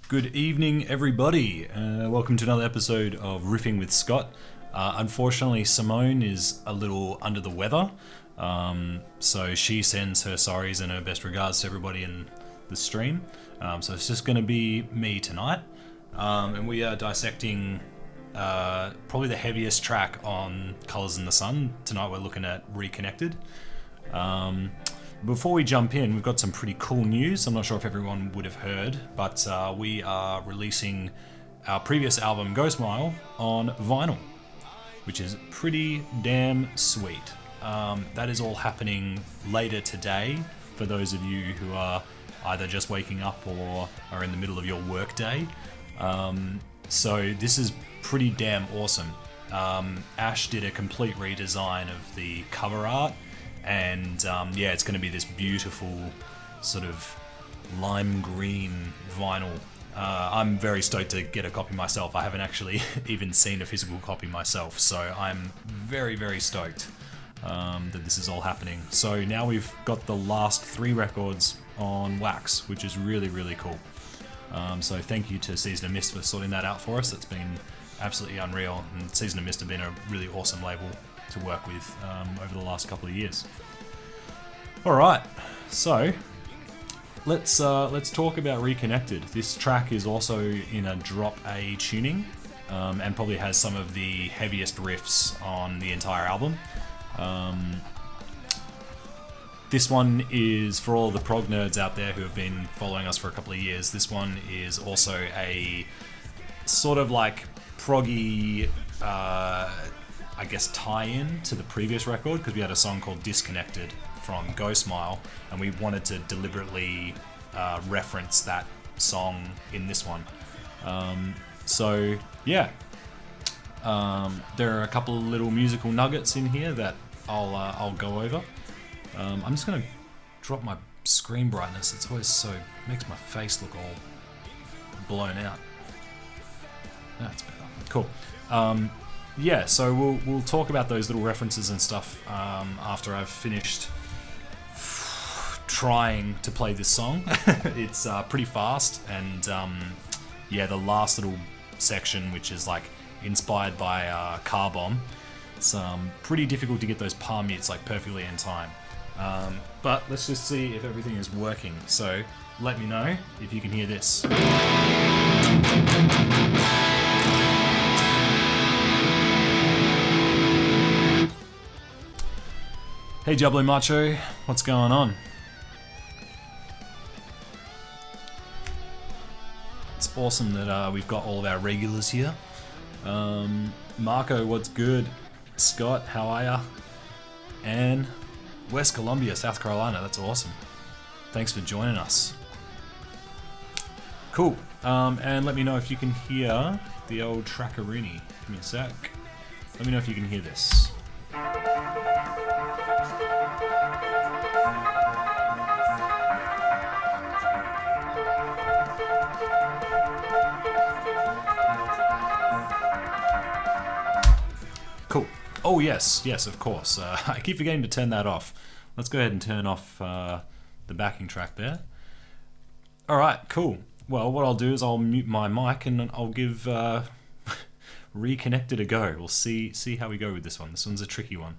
Good evening, everybody. Welcome to another episode of Riffing with Scott. Unfortunately, Simone is a little under the weather, so she sends her sorries and her best regards to everybody in the stream. So it's just going to be me tonight, and we are dissecting probably the heaviest track on Colours in the Sun. Tonight we're looking at Reconnected. Before we jump in, we've got some pretty cool news. I'm not sure if everyone would have heard, but we are releasing our previous album, Ghost Mile, on vinyl, which is pretty damn sweet. That is all happening later today for those of you who are either just waking up or are in the middle of your work day. So this is pretty damn awesome. Ash did a complete redesign of the cover art. And yeah, it's going to be this beautiful sort of lime green vinyl. I'm very stoked to get a copy myself. I haven't actually even seen a physical copy myself, so I'm very, very stoked that this is all happening. So now we've got the last 3 records on wax, which is really, really cool. So thank you to Season of Mist for sorting that out for us. It's been absolutely unreal, and Season of Mist have been a really awesome label to work with over the last couple of years. All right, so let's talk about Reconnected. This track is also in a drop A tuning, and probably has some of the heaviest riffs on the entire album. This one is for all the prog nerds out there who have been following us for a couple of years. This one is also a sort of like proggy, I guess, tie-in to the previous record, because we had a song called Disconnected from Ghost Mile, and we wanted to deliberately reference that song in this one. So yeah, there are a couple of little musical nuggets in here that I'll go over. I'm just gonna drop my screen brightness. It's always so makes my face look all blown out. That's better. Cool. Yeah, so we'll talk about those little references and stuff after I've finished trying to play this song. It's pretty fast, and yeah, the last little section, which is like inspired by Car Bomb, it's pretty difficult to get those palm mutes like perfectly in time. But let's just see if everything is working. So let me know if you can hear this. Hey Jablo Macho, what's going on? It's awesome that we've got all of our regulars here. Marco, what's good? Scott, how are ya? Anne, West Columbia, South Carolina, that's awesome. Thanks for joining us. Cool, and let me know if you can hear the old Trackarini. Give me a sec. Let me know if you can hear this. Cool. Oh yes, of course. I keep forgetting to turn that off. Let's go ahead and turn off the backing track there. All right, cool. Well, what I'll do is I'll mute my mic and I'll give Reconnected a go. We'll see how we go with this one. This one's a tricky one.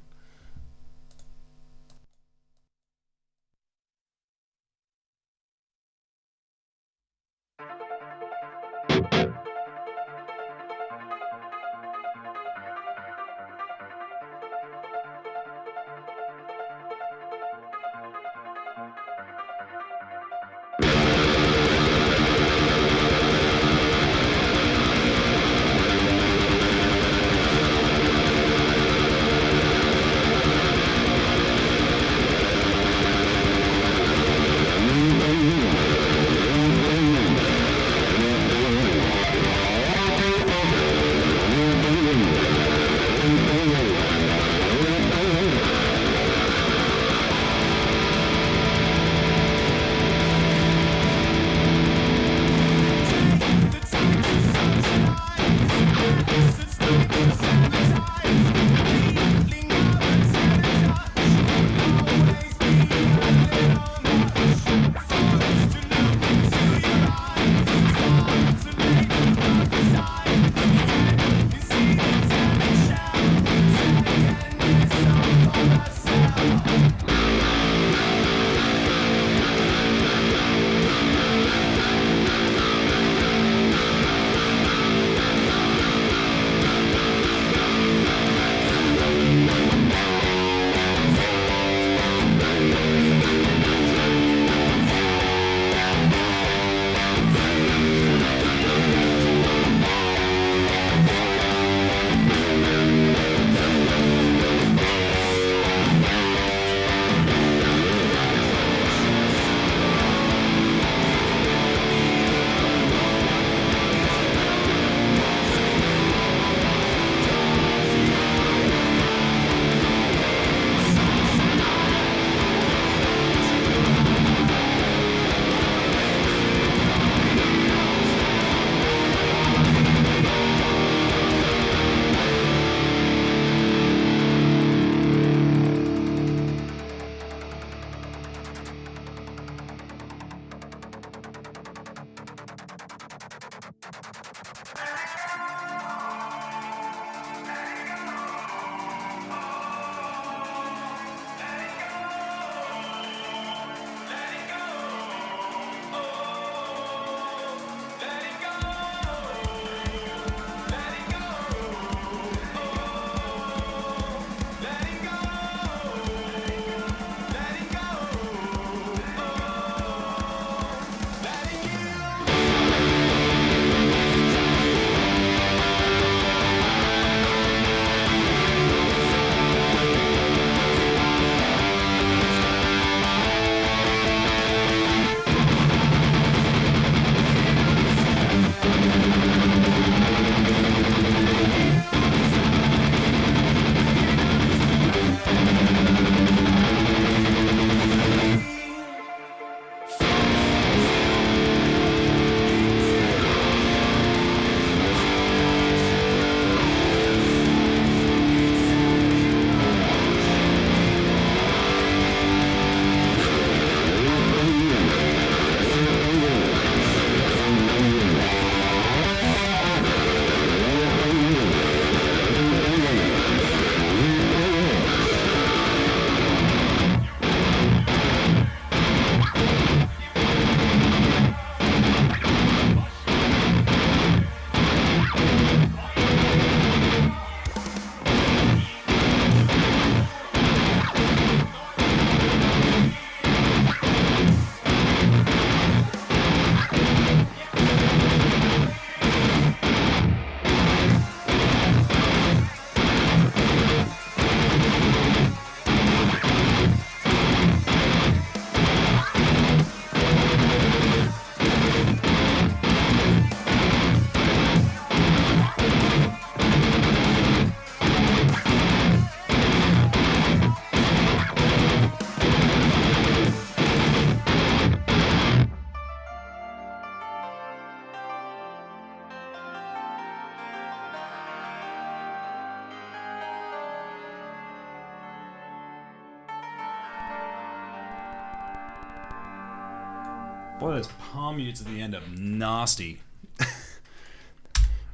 Boy, those palm mutes at the end are nasty.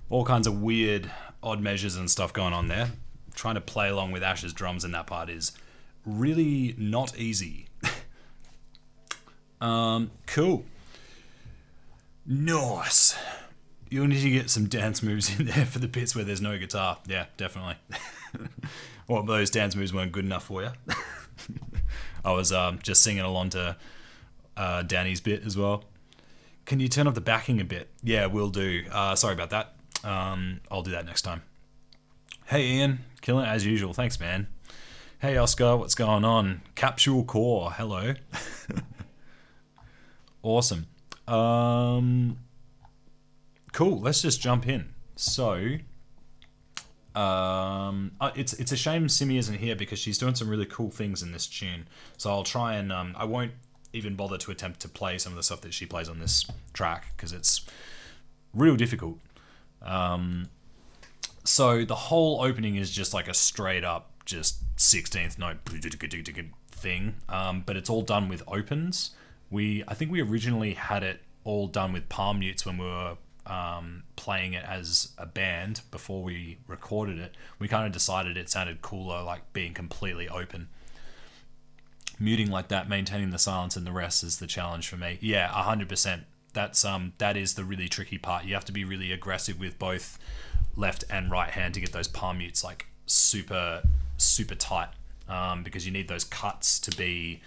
All kinds of weird, odd measures and stuff going on there. Trying to play along with Ash's drums in that part is really not easy. Cool. Nice. You'll need to get some dance moves in there for the bits where there's no guitar. Yeah, definitely. Well, those dance moves weren't good enough for you. I was just singing along to Danny's bit as well. Can you turn up the backing a bit? Yeah, will do. Sorry about that. I'll do that next time. Hey Ian, killing it as usual. Thanks, man. Hey Oscar, what's going on? Capsule Core, hello. Awesome. Cool. Let's just jump in. So, it's a shame Simi isn't here because she's doing some really cool things in this tune. So I'll try and I won't even bother to attempt to play some of the stuff that she plays on this track because it's real difficult. So the whole opening is just like a straight up just 16th note thing, but it's all done with opens. I think we originally had it all done with palm mutes when we were playing it as a band before we recorded it. We kind of decided it sounded cooler like being completely open. Muting like that, maintaining the silence and the rest is the challenge for me. Yeah, 100%. That is the really tricky part. You have to be really aggressive with both left and right hand to get those palm mutes like super tight, because you need those cuts to be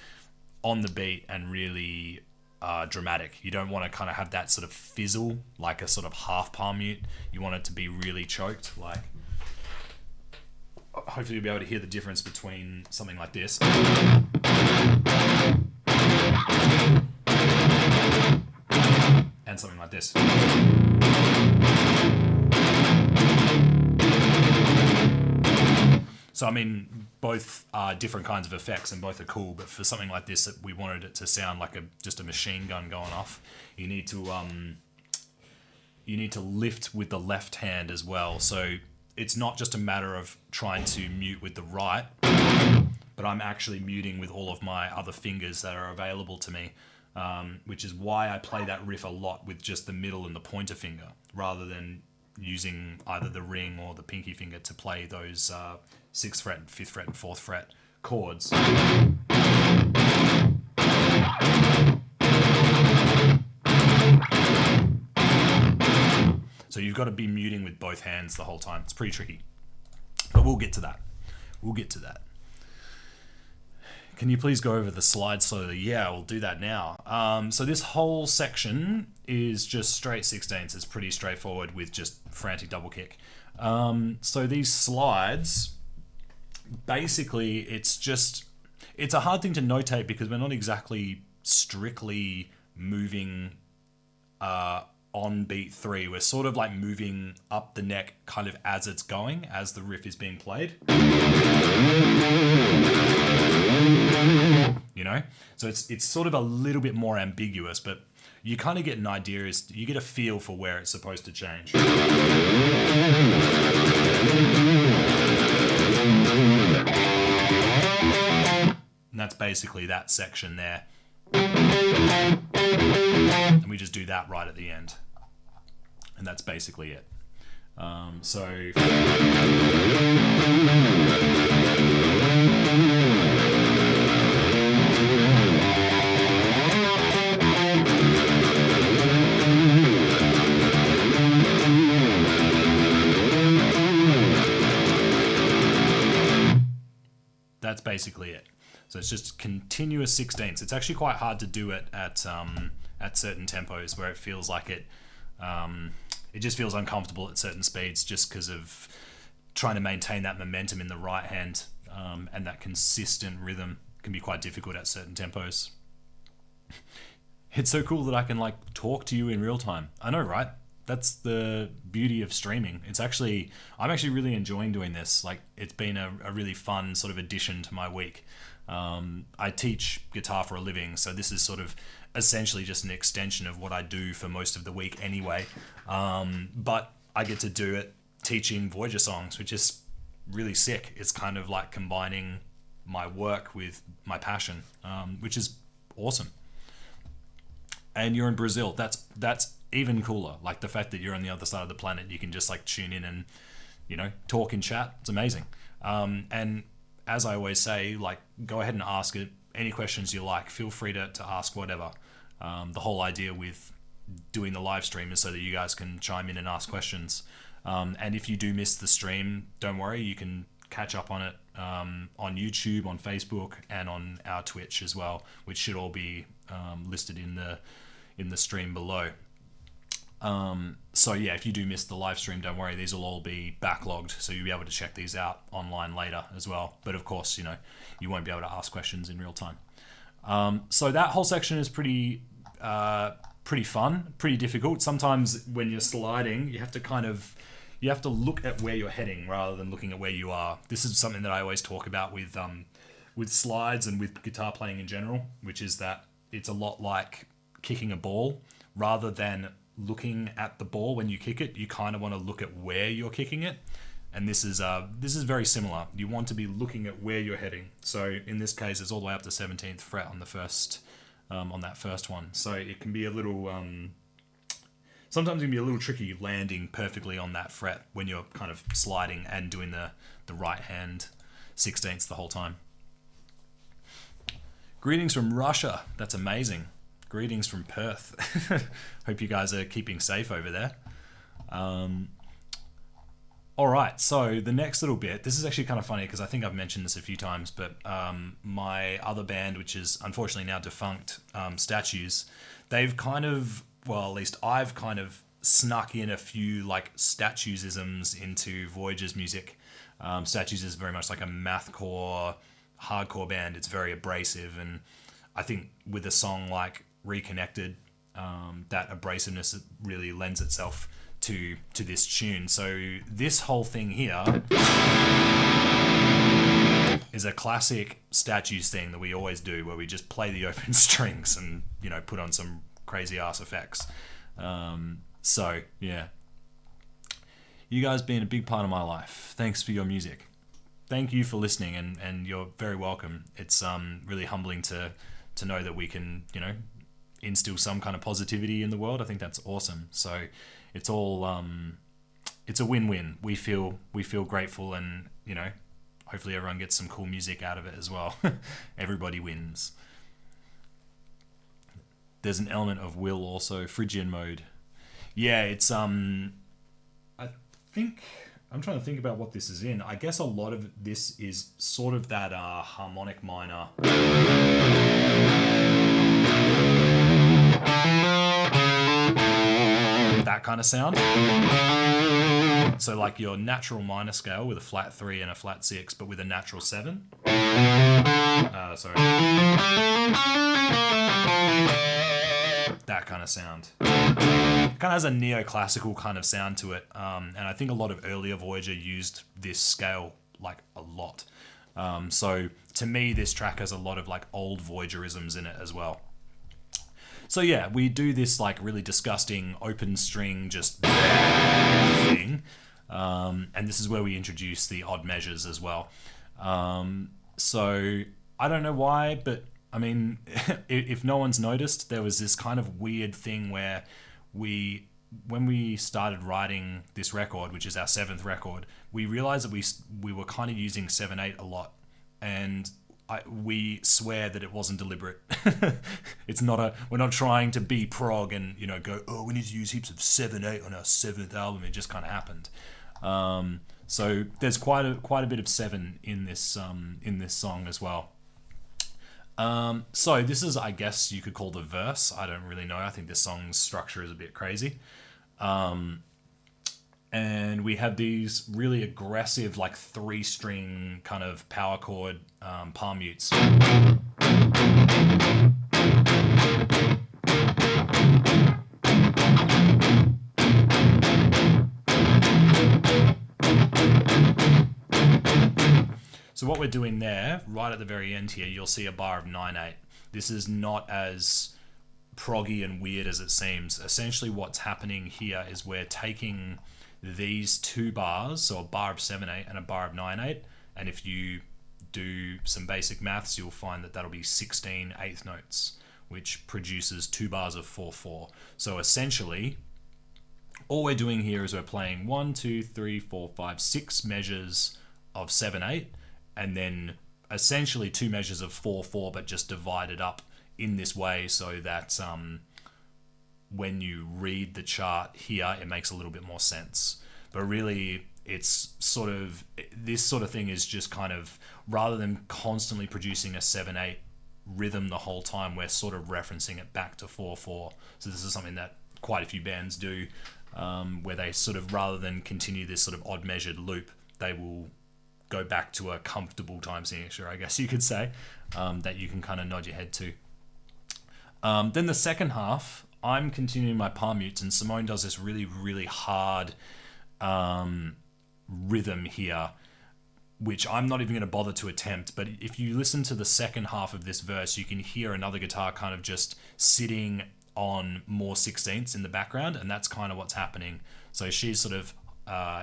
on the beat and really dramatic. You don't want to kind of have that sort of fizzle like a sort of half palm mute. You want it to be really choked. Like, hopefully you'll be able to hear the difference between something like this and something like this. So I mean, both are different kinds of effects and both are cool, but for something like this, we wanted it to sound like just a machine gun going off. You need to lift with the left hand as well. So it's not just a matter of trying to mute with the right, but I'm actually muting with all of my other fingers that are available to me, which is why I play that riff a lot with just the middle and the pointer finger, rather than using either the ring or the pinky finger to play those 6th fret, 5th fret, and 4th fret chords. So you've got to be muting with both hands the whole time. It's pretty tricky. But we'll get to that. Can you please go over the slides slowly? Yeah, we'll do that now. So this whole section is just straight 16ths. It's pretty straightforward with just frantic double kick. So these slides, basically, it's a hard thing to notate because we're not exactly strictly moving on beat 3. We're sort of like moving up the neck kind of as it's going, as the riff is being played. You know? So it's sort of a little bit more ambiguous, but you kind of get an idea, you get a feel for where it's supposed to change. And that's basically that section there. And we just do that right at the end. And that's basically it. So... that's basically it. So it's just continuous 16ths. It's actually quite hard to do it at certain tempos where it feels like it just feels uncomfortable at certain speeds just because of trying to maintain that momentum in the right hand, and that consistent rhythm can be quite difficult at certain tempos. It's so cool that I can like talk to you in real time. I know, right? That's the beauty of streaming. I'm actually really enjoying doing this. Like, it's been a really fun sort of addition to my week. I teach guitar for a living, so this is sort of essentially just an extension of what I do for most of the week anyway. But I get to do it teaching Voyager songs, which is really sick. It's kind of like combining my work with my passion, which is awesome. and you're in Brazil. That's even cooler. Like the fact that you're on the other side of the planet, you can just like tune in and talk and chat. It's amazing. And as I always say, like go ahead and ask it any questions you like. Feel free to ask whatever. The whole idea with doing the live stream is so that you guys can chime in and ask questions. And if you do miss the stream, don't worry, you can catch up on it on YouTube, on Facebook, and on our Twitch as well, which should all be listed in the stream below. So yeah, if you do miss the live stream, don't worry, these will all be backlogged, so you'll be able to check these out online later as well. But of course, you won't be able to ask questions in real time. So that whole section is pretty fun, pretty difficult. Sometimes when you're sliding, you have to look at where you're heading rather than looking at where you are. This is something that I always talk about with slides and with guitar playing in general, which is that it's a lot like kicking a ball. Rather than looking at the ball when you kick it, you kind of want to look at where you're kicking it. And this is very similar. You want to be looking at where you're heading. So in this case, it's all the way up to 17th fret on the first, on that first one. So it can be a little, sometimes it can be a little tricky landing perfectly on that fret when you're kind of sliding and doing the right hand 16ths the whole time. Greetings from Russia. That's amazing. Greetings from Perth. Hope you guys are keeping safe over there. All right, so the next little bit, this is actually kind of funny because I think I've mentioned this a few times, but my other band, which is unfortunately now defunct, Statues, they've kind of, well, at least I've kind of snuck in a few like Statues-isms into Voyager's music. Statues is very much like a mathcore, hardcore band. It's very abrasive, and I think with a song like Reconnected, that abrasiveness really lends itself to this tune. So this whole thing here is a classic Statues thing that we always do, where we just play the open strings and put on some crazy ass effects. So yeah, you guys being a big part of my life. Thanks for your music. Thank you for listening, and you're very welcome. It's really humbling to know that we can instill some kind of positivity in the world. I think that's awesome. So it's all it's a win-win. We feel grateful, and hopefully everyone gets some cool music out of it as well. Everybody wins. There's an element of will also. Phrygian mode. Yeah, it's I think I'm trying to think about what this is in. I guess a lot of this is sort of that harmonic minor. That kind of sound. So like your natural minor scale with a flat 3 and a flat 6, but with a natural 7. Sorry. That kind of sound. It kind of has a neoclassical kind of sound to it. And I think a lot of earlier Voyager used this scale like a lot. So to me, this track has a lot of like old Voyagerisms in it as well. So yeah, we do this like really disgusting open string just thing. And this is where we introduce the odd measures as well. So I don't know why, but I mean, if no one's noticed, there was this kind of weird thing where when we started writing this record, which is our 7th record, we realized that we were kind of using 7/8 a lot, and we swear that it wasn't deliberate. We're not trying to be prog and go, oh, we need to use heaps of 7/8 on our 7th album. It just kind of happened. So there's quite a bit of 7 in this song as well. So this is, I guess you could call the verse. I don't really know. I think this song's structure is a bit crazy. And we have these really aggressive, like 3-string kind of power chord palm mutes. So what we're doing there, right at the very end here, you'll see a bar of 9/8. This is not as proggy and weird as it seems. Essentially what's happening here is we're taking these 2 bars, so a bar of 7/8 and a bar of 9/8, and if you do some basic maths, you'll find that that'll be 16 eighth notes, which produces 2 bars of 4/4. So essentially, all we're doing here is we're playing 1, 2, 3, 4, 5, 6 measures of 7/8, and then essentially 2 measures of 4/4, but just divided up in this way so that when you read the chart here, it makes a little bit more sense. But really, it's sort of, this sort of thing is just kind of, rather than constantly producing a 7/8 rhythm the whole time, we're sort of referencing it back to 4/4. So this is something that quite a few bands do, where they sort of, rather than continue this sort of odd measured loop, they will go back to a comfortable time signature, I guess you could say, that you can kind of nod your head to. Then the second half, I'm continuing my palm mutes, and Simone does this really, really hard rhythm here, which I'm not even going to bother to attempt. But if you listen to the second half of this verse, you can hear another guitar kind of just sitting on more 16ths in the background, and that's kind of what's happening. So she's sort of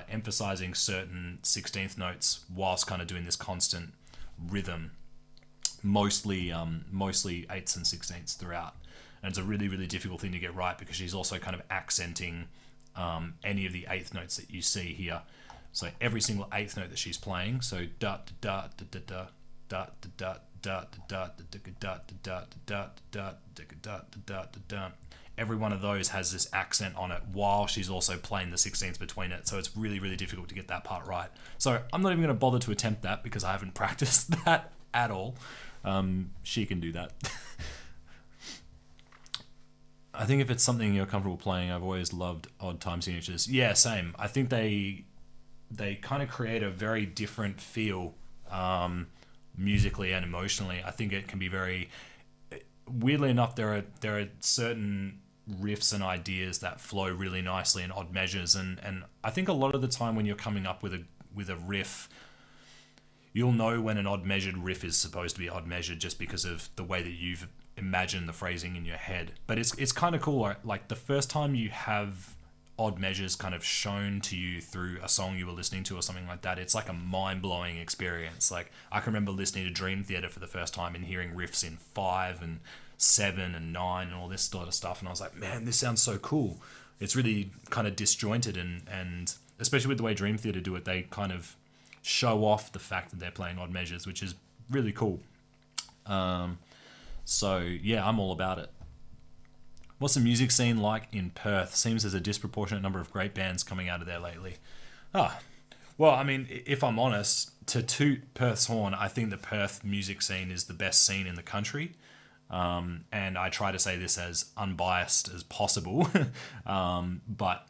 emphasizing certain 16th notes whilst kind of doing this constant rhythm, mostly 8ths and 16ths throughout. And it's a really, really difficult thing to get right because she's also kind of accenting any of the 8th notes that you see here. So every single 8th note that she's playing, so da da da da da da da da da da da da, every one of those has this accent on it while she's also playing the 16ths between it. So it's really, really difficult to get that part right. So I'm not even going to bother to attempt that because I haven't practiced that at all. She can do that. I think if it's something you're comfortable playing, I've always loved odd time signatures. Yeah, same. I think they kind of create a very different feel musically and emotionally. I think it can be very, weirdly enough, there are certain riffs and ideas that flow really nicely in odd measures, and I think a lot of the time when you're coming up with a riff, you'll know when an odd measured riff is supposed to be odd measured just because of the way that you've imagined the phrasing in your head. But it's kind of cool, like the first time you have odd measures kind of shown to you through a song you were listening to or something like that, it's like a mind-blowing experience. Like I can remember listening to Dream Theater for the first time and hearing riffs in 5 and 7 and 9 and all this sort of stuff, and I was like, man, this sounds so cool. It's really kind of disjointed, and especially with the way Dream Theater do it, they kind of show off the fact that they're playing odd measures, which is really cool. So yeah, I'm all about it. What's the music scene like in Perth? Seems there's a disproportionate number of great bands coming out of there lately. Well, I mean, if I'm honest, to toot Perth's horn, I think the Perth music scene is the best scene in the country. And I try to say this as unbiased as possible. But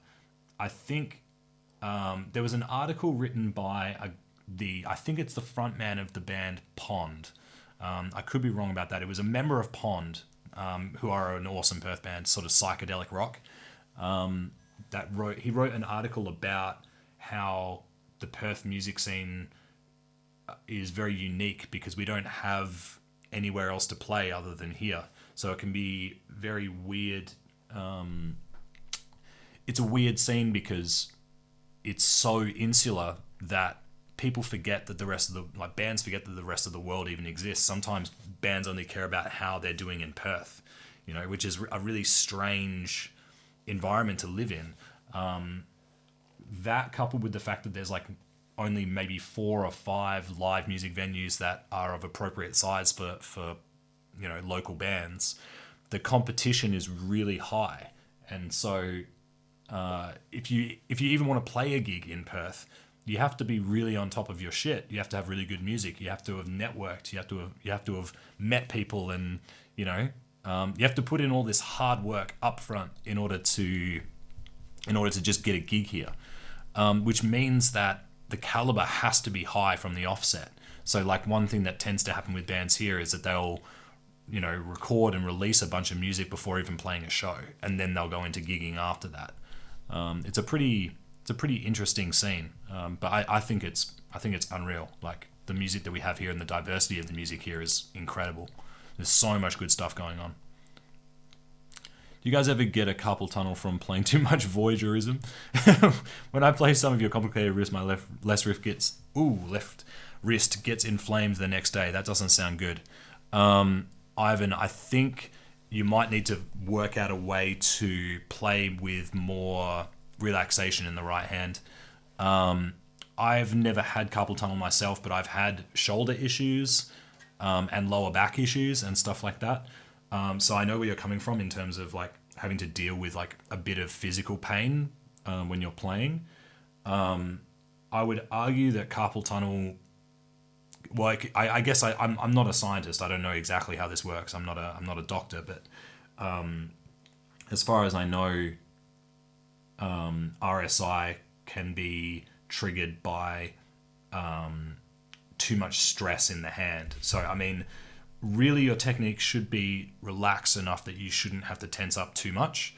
I think there was an article written by I think it's the frontman of the band Pond. I could be wrong about that. It was a member of Pond, who are an awesome Perth band, sort of psychedelic rock. He wrote an article about how the Perth music scene is very unique because we don't have anywhere else to play other than here. So it can be very weird. It's a weird scene because it's so insular that people forget that bands forget that the rest of the world even exists. Sometimes bands only care about how they're doing in Perth, which is a really strange environment to live in. That coupled with the fact that there's like only maybe 4 or 5 live music venues that are of appropriate size for local bands, the competition is really high. And so if you even want to play a gig in Perth, you have to be really on top of your shit. You have to have really good music. You have to have networked. You have to have met people, and you have to put in all this hard work up front in order to just get a gig here, which means that the caliber has to be high from the offset. So like one thing that tends to happen with bands here is that they'll record and release a bunch of music before even playing a show, and then they'll go into gigging after that. It's a pretty interesting scene, but I think it's unreal. Like the music that we have here and the diversity of the music here is incredible. There's so much good stuff going on. Do you guys ever get a carpal tunnel from playing too much Voyagerism? When I play some of your complicated riffs, my left wrist gets inflamed the next day. That doesn't sound good. Ivan, I think you might need to work out a way to play with more relaxation in the right hand. I've never had carpal tunnel myself, but I've had shoulder issues and lower back issues and stuff like that. So I know where you're coming from in terms of like having to deal with like a bit of physical pain when you're playing. I would argue that carpal tunnel. Well, I guess I'm not a scientist. I don't know exactly how this works. I'm not a doctor, but as far as I know, RSI can be triggered by too much stress in the hand. So I mean, really, your technique should be relaxed enough that you shouldn't have to tense up too much.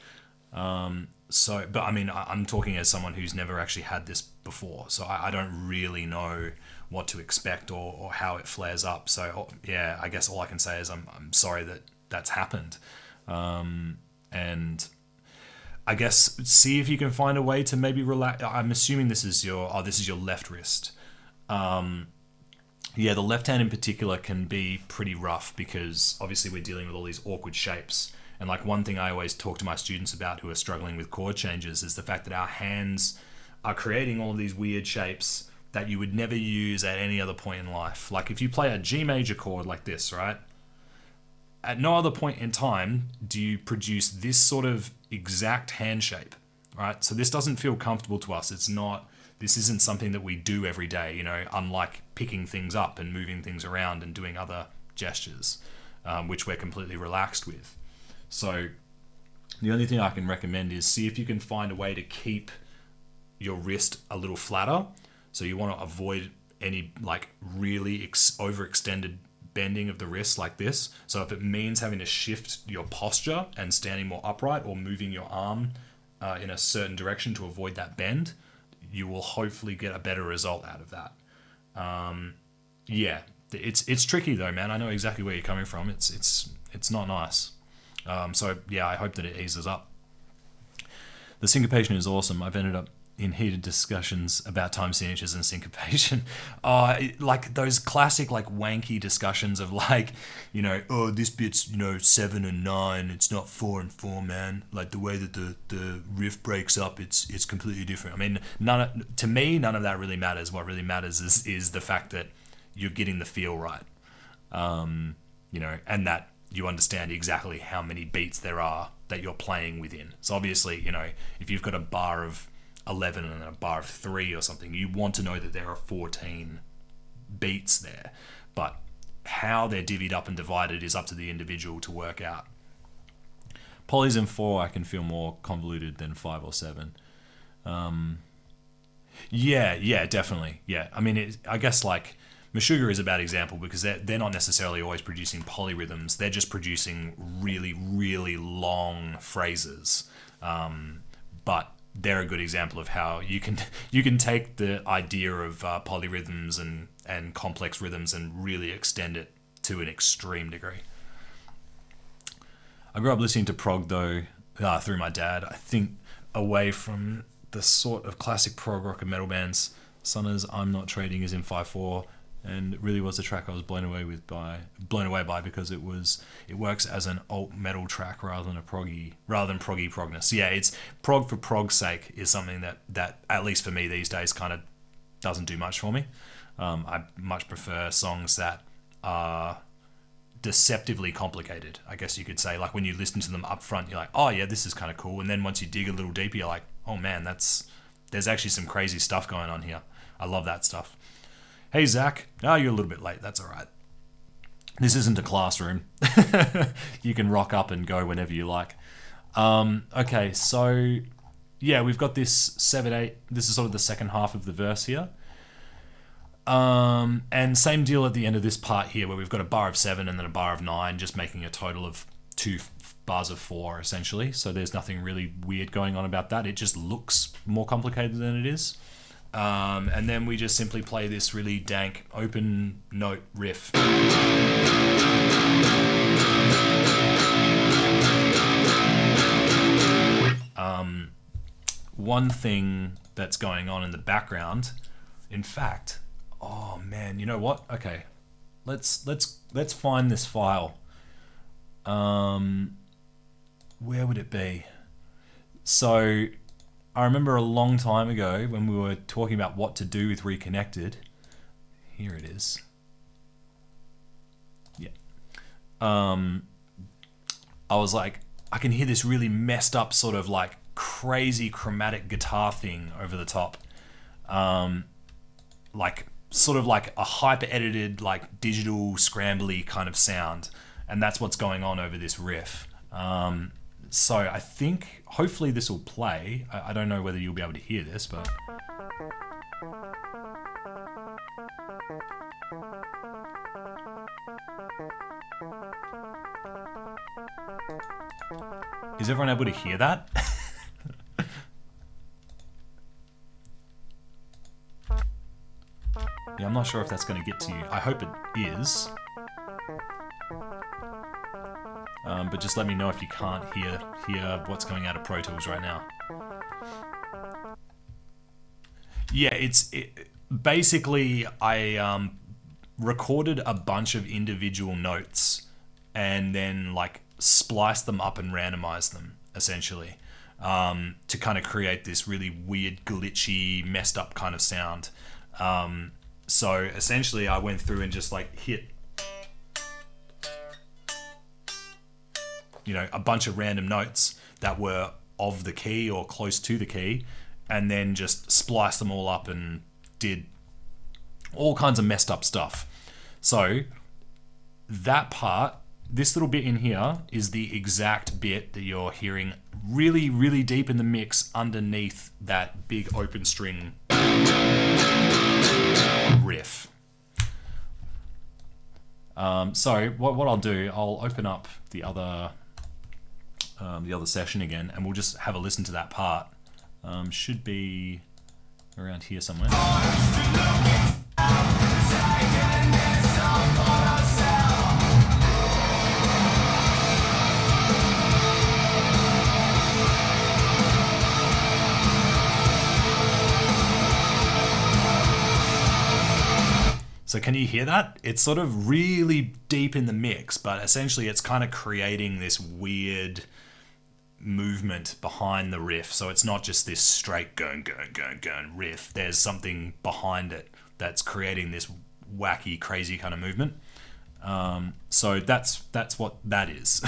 But I mean, I'm talking as someone who's never actually had this before, so I don't really know what to expect or how it flares up. So yeah, I guess all I can say is I'm sorry that that's happened, and I guess see if you can find a way to maybe relax. I'm assuming this is your left wrist. Yeah, the left hand in particular can be pretty rough because obviously we're dealing with all these awkward shapes. And like one thing I always talk to my students about who are struggling with chord changes is the fact that our hands are creating all of these weird shapes that you would never use at any other point in life. Like if you play a G major chord like this, right? At no other point in time do you produce this sort of exact hand shape, right? So this doesn't feel comfortable to us. This isn't something that we do every day, unlike picking things up and moving things around and doing other gestures, which we're completely relaxed with. So the only thing I can recommend is see if you can find a way to keep your wrist a little flatter. So you want to avoid any like really overextended bending of the wrist like this. So if it means having to shift your posture and standing more upright or moving your arm in a certain direction to avoid that bend, you will hopefully get a better result out of that. Yeah, it's tricky though, man. I know exactly where you're coming from. It's not nice. So yeah, I hope that it eases up. The syncopation is awesome. I've ended up in heated discussions about time signatures and syncopation. Like those classic like wanky discussions of like, this bit's 7 and 9. It's not 4 and 4, man. Like the way that the riff breaks up, it's completely different. I mean, to me, none of that really matters. What really matters is the fact that you're getting the feel right, and that you understand exactly how many beats there are that you're playing within. So obviously, if you've got a bar of 11 and a bar of 3 or something, you want to know that there are 14 beats there. But how they're divvied up and divided is up to the individual to work out. Polys in 4 I can feel more convoluted than 5 or 7. Yeah, definitely. Yeah, I mean, I guess like Meshuggah is a bad example because they're not necessarily always producing polyrhythms. They're just producing really, really long phrases. But they're a good example of how you can take the idea of polyrhythms and complex rhythms and really extend it to an extreme degree. I grew up listening to prog though through my dad. I think away from the sort of classic prog rock and metal bands. Sunna's I'm Not Trading is in 5/4. And it really was a track I was blown away by because it works as an alt metal track rather than proggy progness. Yeah, it's prog for prog's sake is something that at least for me these days kind of doesn't do much for me. I much prefer songs that are deceptively complicated, I guess you could say. Like when you listen to them up front, you're like, oh yeah, this is kind of cool. And then once you dig a little deeper, you're like, oh man, there's actually some crazy stuff going on here. I love that stuff. Hey, Zach. Oh, you're a little bit late. That's all right. This isn't a classroom. You can rock up and go whenever you like. Okay, so yeah, we've got this 7/8. This is sort of the second half of the verse here. And same deal at the end of this part here where we've got a bar of 7 and then a bar of 9, just making a total of 2 bars of 4, essentially. So there's nothing really weird going on about that. It just looks more complicated than it is. And then we just simply play this really dank open note riff. One thing that's going on in the background, in fact, oh man, you know what? Okay, let's find this file. Where would it be? So I remember a long time ago when we were talking about what to do with Reconnected. Here it is. Yeah. I was like, I can hear this really messed up sort of like crazy chromatic guitar thing over the top. Like sort of like a hyper edited, like digital scrambly kind of sound. And that's what's going on over this riff. So I think hopefully this will play. I don't know whether you'll be able to hear this, but... Is everyone able to hear that? Yeah, I'm not sure if that's going to get to you. I hope it is. But just let me know if you can't hear what's coming out of Pro Tools right now. Yeah, basically I recorded a bunch of individual notes and then like spliced them up and randomized them essentially to kind of create this really weird, glitchy, messed up kind of sound. So essentially I went through and just like hit, you know, a bunch of random notes that were of the key or close to the key, and then just spliced them all up and did all kinds of messed up stuff. So that part, this little bit in here, is the exact bit that you're hearing really, really deep in the mix underneath that big open string riff. So what I'll do, I'll open up the other session again, and we'll just have a listen to that part. Should be around here somewhere. So can you hear that? It's sort of really deep in the mix, but essentially it's kind of creating this weird movement behind the riff. So it's not just this straight going riff. There's something behind it that's creating this wacky, crazy kind of movement. So that's what that is.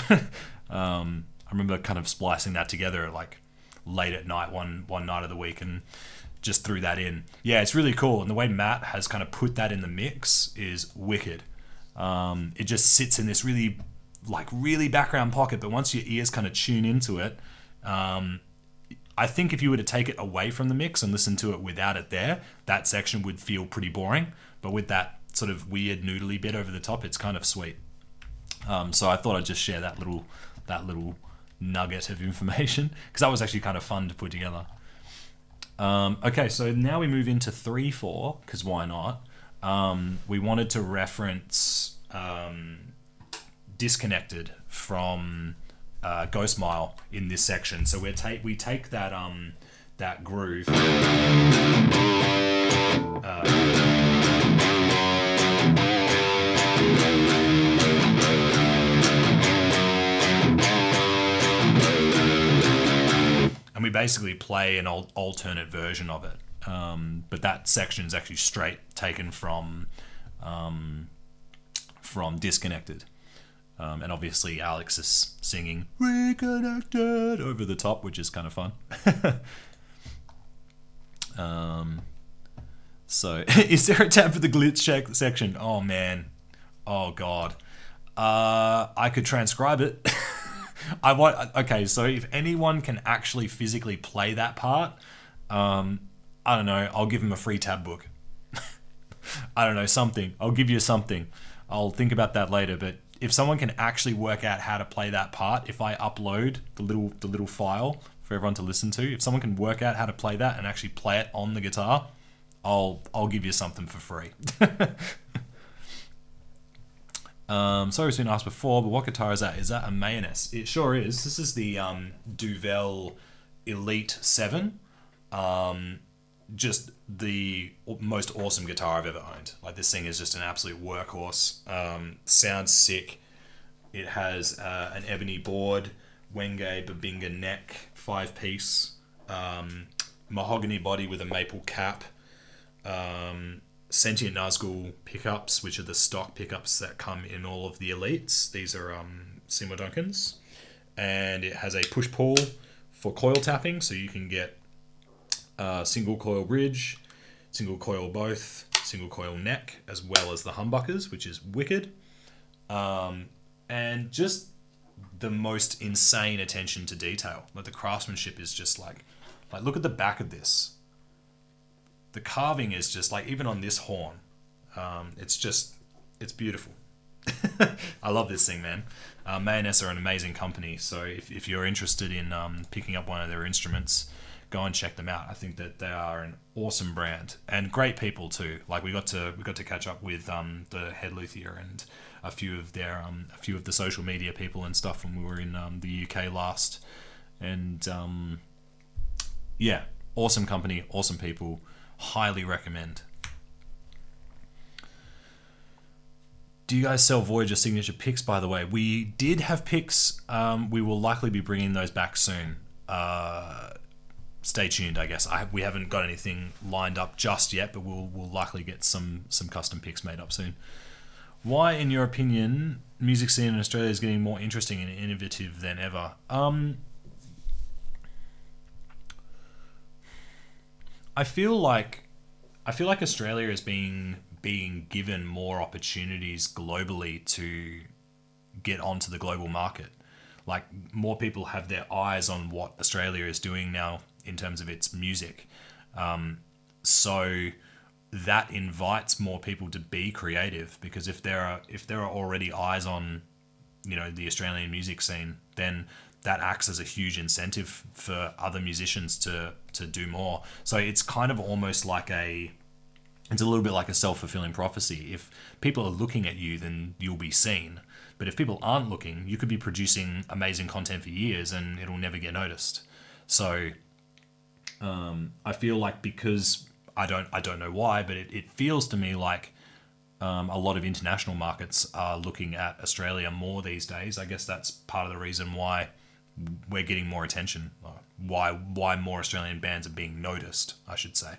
I remember kind of splicing that together like late at night one night of the week and just threw that in. Yeah, it's really cool. And the way Matt has kind of put that in the mix is wicked. It just sits in this really background pocket, but once your ears kind of tune into it, I think if you were to take it away from the mix and listen to it without it there, that section would feel pretty boring. But with that sort of weird noodly bit over the top, it's kind of sweet. So I thought I'd just share that little nugget of information, because that was actually kind of fun to put together. Okay, so now we move into 3/4, because why not? We wanted to reference Disconnected from Ghost Mile in this section. So we take that groove. And we basically play an alternate version of it. But that section is actually straight taken from Disconnected. And obviously Alex is singing Reconnected over the top, which is kind of fun. So is there a tab for the glitch check section? Oh man. Oh god. I could transcribe it. Okay, so if anyone can actually physically play that part, I don't know, I'll give him a free tab book. I don't know, something. I'll give you something. I'll think about that later, but if someone can actually work out how to play that part, if I upload the little file for everyone to listen to, if someone can work out how to play that and actually play it on the guitar, I'll give you something for free. Sorry it's been asked before, but what guitar is that? Is that a Mayonnaise? It sure is. This is the Duvel Elite 7. Just the most awesome guitar I've ever owned. Like, this thing is just an absolute workhorse. Sounds sick. It has an ebony board Wenge Babinga neck, 5-piece, mahogany body with a maple cap, Sentient Nazgul pickups, which are the stock pickups that come in all of the elites. These are Seymour Duncans. And it has a push-pull for coil tapping, so you can get single coil bridge, single coil both, single coil neck, as well as the humbuckers, which is wicked. And just the most insane attention to detail. Like, the craftsmanship is just like look at the back of this. The carving is just like, even on this horn, it's beautiful. I love this thing, man. Mayonnaise are an amazing company, so if you're interested in picking up one of their instruments, go and check them out. I think that they are an awesome brand and great people too. Like, we got to catch up with the head luthier and a few of the social media people and stuff when we were in the UK last. And yeah, awesome company, awesome people. Highly recommend. Do you guys sell Voyager signature picks, by the way? We did have picks. We will likely be bringing those back soon. Stay tuned, I guess. We haven't got anything lined up just yet, but we'll likely get some custom picks made up soon. Why, in your opinion, music scene in Australia is getting more interesting and innovative than ever? I feel like Australia is being given more opportunities globally to get onto the global market. Like, more people have their eyes on what Australia is doing now in terms of its music. So that invites more people to be creative, because if there are already eyes on, the Australian music scene, then that acts as a huge incentive for other musicians to do more. So it's kind of almost like it's a little bit like a self-fulfilling prophecy. If people are looking at you, then you'll be seen. But if people aren't looking, you could be producing amazing content for years and it'll never get noticed. So I feel like, because I don't know why, but it feels to me like a lot of international markets are looking at Australia more these days. I guess that's part of the reason why we're getting more attention. Why more Australian bands are being noticed, I should say.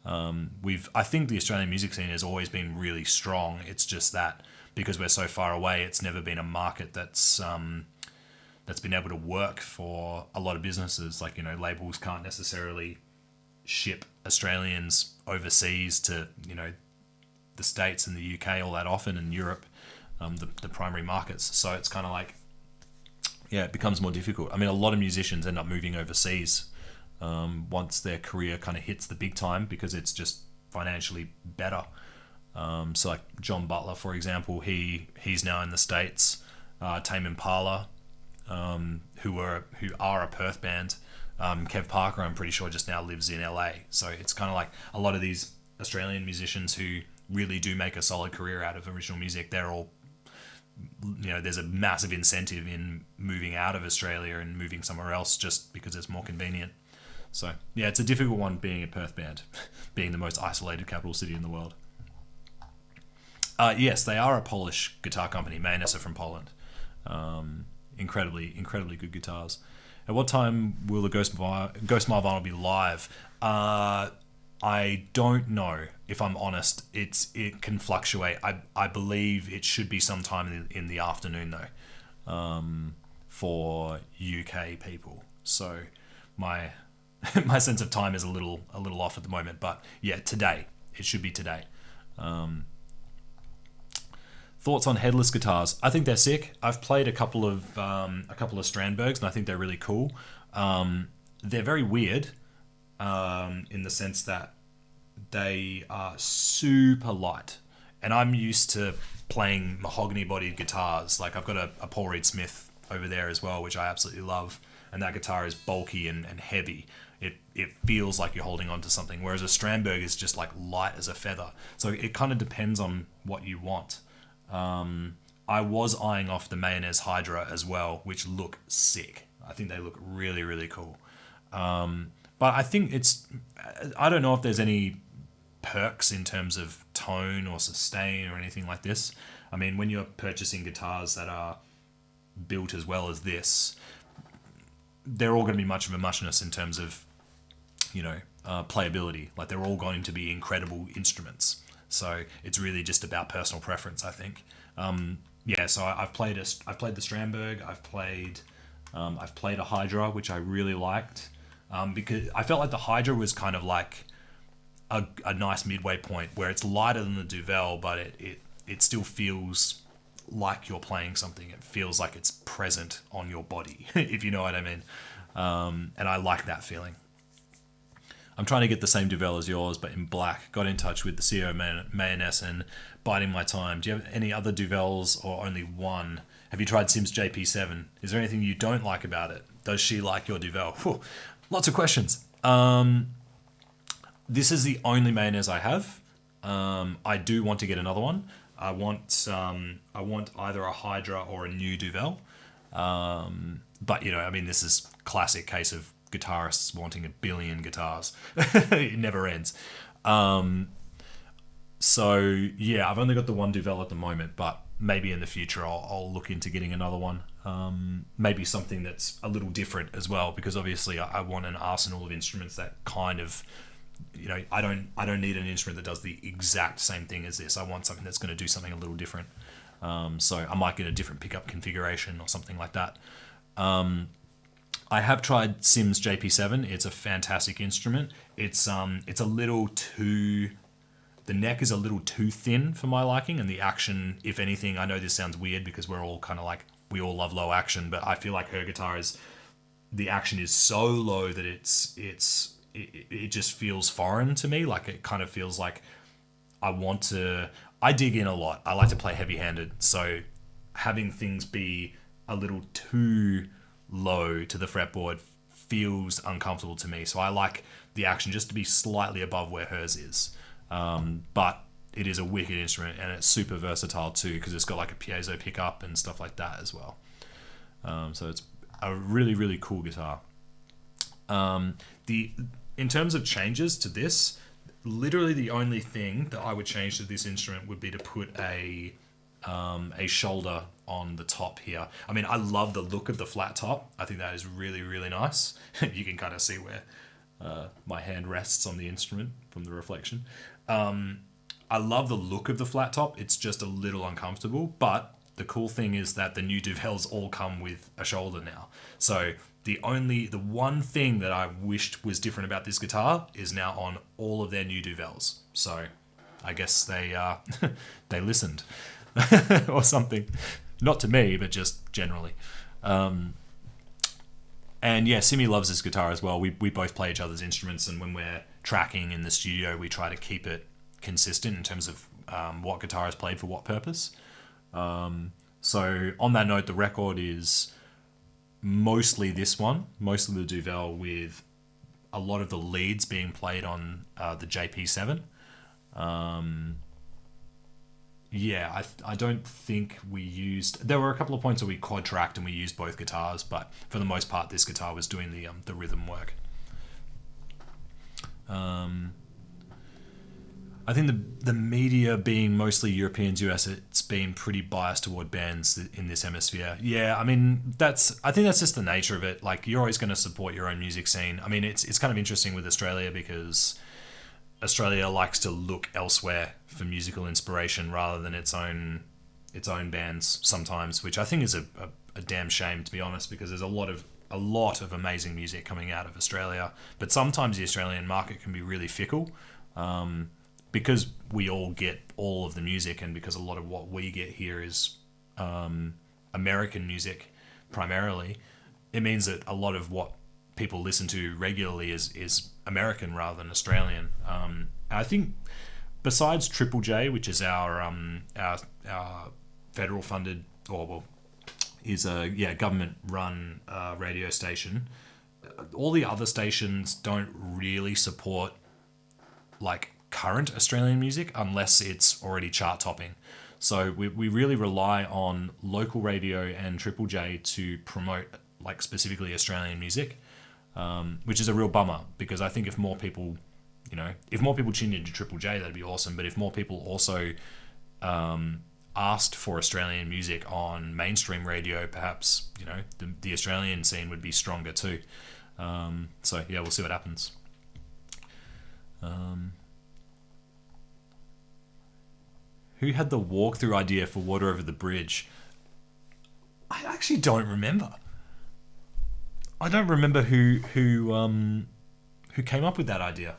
I think the Australian music scene has always been really strong. It's just that because we're so far away, it's never been a market that's been able to work for a lot of businesses. Like, labels can't necessarily ship Australians overseas to, the States and the UK all that often, and Europe, the primary markets. So it's kind of like, yeah, it becomes more difficult. I mean, a lot of musicians end up moving overseas once their career kind of hits the big time, because it's just financially better. So like John Butler, for example, he's now in the States. Tame Impala, who are a Perth band. Kev Parker, I'm pretty sure, just now lives in LA. So it's kind of like a lot of these Australian musicians who really do make a solid career out of original music, they're all, there's a massive incentive in moving out of Australia and moving somewhere else just because it's more convenient. So yeah, it's a difficult one being a Perth band, being the most isolated capital city in the world. Yes, they are a Polish guitar company. Mayonnaise are from Poland. Incredibly good guitars. At what time will the Ghost Mile vinyl be live? I don't know, if I'm honest. It can fluctuate. I believe it should be sometime in the afternoon though, for UK people. So my my sense of time is a little off at the moment. But yeah, today it should be today. Thoughts on headless guitars? I think they're sick. I've played a couple of Strandbergs, and I think they're really cool. They're very weird, in the sense that they are super light, and I'm used to playing mahogany-bodied guitars. Like, I've got a Paul Reed Smith over there as well, which I absolutely love, and that guitar is bulky and heavy. It feels like you're holding on to something, whereas a Strandberg is just like light as a feather. So it kind of depends on what you want. I was eyeing off the Mayonnaise Hydra as well, which look sick. I think they look really, really cool. But I think I don't know if there's any perks in terms of tone or sustain or anything like this. I mean, when you're purchasing guitars that are built as well as this, they're all going to be much of a muchness in terms of, playability. Like they're all going to be incredible instruments. So it's really just about personal preference, I think. So I've played the Strandberg. I've played a Hydra, which I really liked, because I felt like the Hydra was kind of like a nice midway point where it's lighter than the Duvel, but it still feels like you're playing something. It feels like it's present on your body, if you know what I mean. And I like that feeling. I'm trying to get the same Duvel as yours, but in black. Got in touch with the CEO Mayonnaise and biding my time. Do you have any other Duvels or only one? Have you tried Sims JP7? Is there anything you don't like about it? Does she like your Duvel? Whew, lots of questions. This is the only Mayonnaise I have. I do want to get another one. I want either a Hydra or a new Duvel. But this is classic case of guitarists wanting 1 billion guitars. It never ends. So yeah, I've only got the one Duvel at the moment, but maybe in the future I'll look into getting another one. Maybe something that's a little different as well, because obviously I want an arsenal of instruments that kind of, I don't need an instrument that does the exact same thing as this. I want something that's going to do something a little different. So I might get a different pickup configuration or something like that. I have tried Sims JP7. It's a fantastic instrument. It's a little too... The neck is a little too thin for my liking, and the action, if anything, I know this sounds weird because we're all kind of like, we all love low action, but I feel like her guitar is... The action is so low that it just feels foreign to me. Like it kind of feels like I dig in a lot. I like to play heavy-handed, so having things be a little too low to the fretboard feels uncomfortable to me. So I like the action just to be slightly above where hers is. But it is a wicked instrument, and it's super versatile too, because it's got like a piezo pickup and stuff like that as well. So it's a really, really cool guitar. In terms of changes to this, literally the only thing that I would change to this instrument would be to put a shoulder on the top here. I mean, I love the look of the flat top. I think that is really, really nice. You can kind of see where my hand rests on the instrument from the reflection. I love the look of the flat top. It's just a little uncomfortable, but the cool thing is that the new Duvels all come with a shoulder now. So the one thing that I wished was different about this guitar is now on all of their new Duvels. So I guess they they listened or something. Not to me, but just generally. And yeah, Simi loves this guitar as well. We both play each other's instruments, and when we're tracking in the studio, we try to keep it consistent in terms of what guitar is played for what purpose. So on that note, the record is mostly this one, mostly the Duvel, with a lot of the leads being played on the JP7. I don't think we used... There were a couple of points where we quad tracked and we used both guitars, but for the most part, this guitar was doing the rhythm work. I think the media being mostly Europeans, US, it's been pretty biased toward bands in this hemisphere. Yeah, I mean, I think that's just the nature of it. Like, you're always going to support your own music scene. I mean, it's kind of interesting with Australia because Australia likes to look elsewhere for musical inspiration rather than its own bands sometimes, which I think is a damn shame, to be honest, because there's a lot of amazing music coming out of Australia. But sometimes the Australian market can be really fickle. Because we all get all of the music, and because a lot of what we get here is American music primarily, it means that a lot of what people listen to regularly is American rather than Australian. I think besides Triple J, which is our federal funded, is a government run radio station, all the other stations don't really support like current Australian music unless it's already chart topping. So we really rely on local radio and Triple J to promote like specifically Australian music, which is a real bummer, because I think if more people tuned into Triple J, that'd be awesome. But if more people also are asked for Australian music on mainstream radio, perhaps, you know, the Australian scene would be stronger too. So yeah, we'll see what happens. Who had the walkthrough idea for Water Over the Bridge? I actually don't remember. I don't remember who came up with that idea.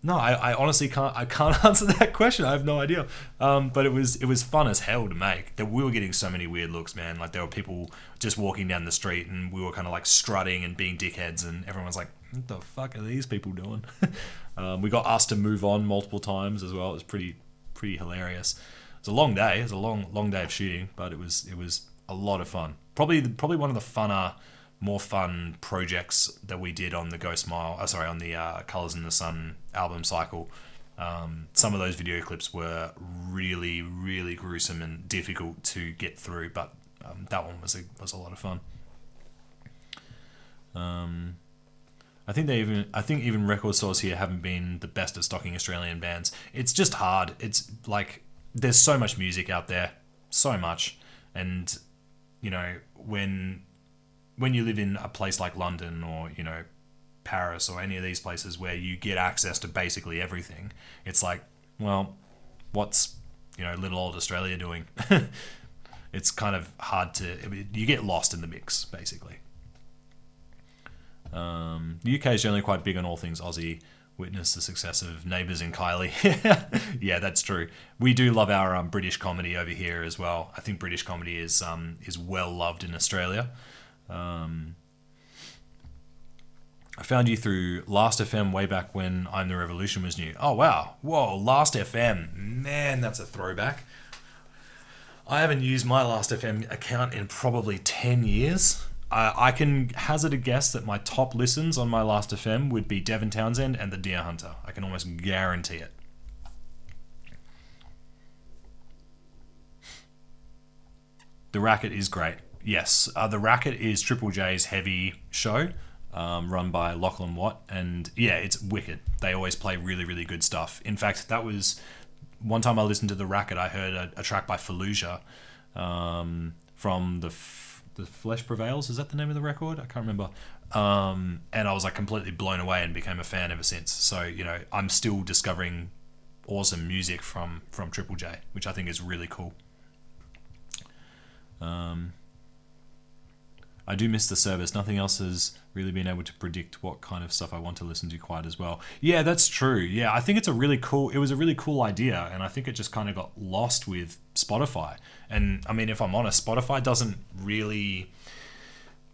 No, I honestly can't. I can't answer that question. I have no idea. But it was fun as hell to make. That we were getting so many weird looks, man. Like there were people just walking down the street, and we were kind of like strutting and being dickheads, and everyone was like, "What the fuck are these people doing?" We got asked to move on multiple times as well. It was pretty hilarious. It was a long day. It was a long day of shooting, but it was a lot of fun. Probably one of the more fun projects that we did on the on the Colours in the Sun album cycle. Some of those video clips were really, really gruesome and difficult to get through, but that one was a lot of fun. I think even record stores here haven't been the best at stocking Australian bands. It's just hard. It's like there's so much music out there, so much, and you know when you live in a place like London or, you know, Paris or any of these places where you get access to basically everything, it's like, well, what's, you know, little old Australia doing? It's kind of hard you get lost in the mix, basically. The UK is generally quite big on all things Aussie. Witness the success of Neighbours and Kylie. Yeah, that's true. We do love our British comedy over here as well. I think British comedy is well loved in Australia. I found you through Last FM way back when I'm the Revolution was new. Oh wow, whoa, Last FM, man, that's a throwback. I haven't used my Last FM account in probably 10 years. I can hazard a guess that my top listens on my Last FM would be Devin Townsend and The Deer Hunter. I can almost guarantee it. The Racket is great. Yes, The Racket is Triple J's heavy show, run by Lachlan Watt, and yeah, it's wicked. They always play really, really good stuff. In fact, that was one time I listened to The Racket, I heard a track by Fallujah from the Flesh Prevails. Is that the name of the record? I can't remember. And I was like completely blown away and became a fan ever since. So, you know, I'm still discovering awesome music from Triple J, which I think is really cool. I do miss the service. Nothing else has really been able to predict what kind of stuff I want to listen to quite as well. Yeah, that's true. Yeah, I think it was a really cool idea, and I think it just kind of got lost with Spotify. And I mean, if I'm honest, Spotify doesn't really...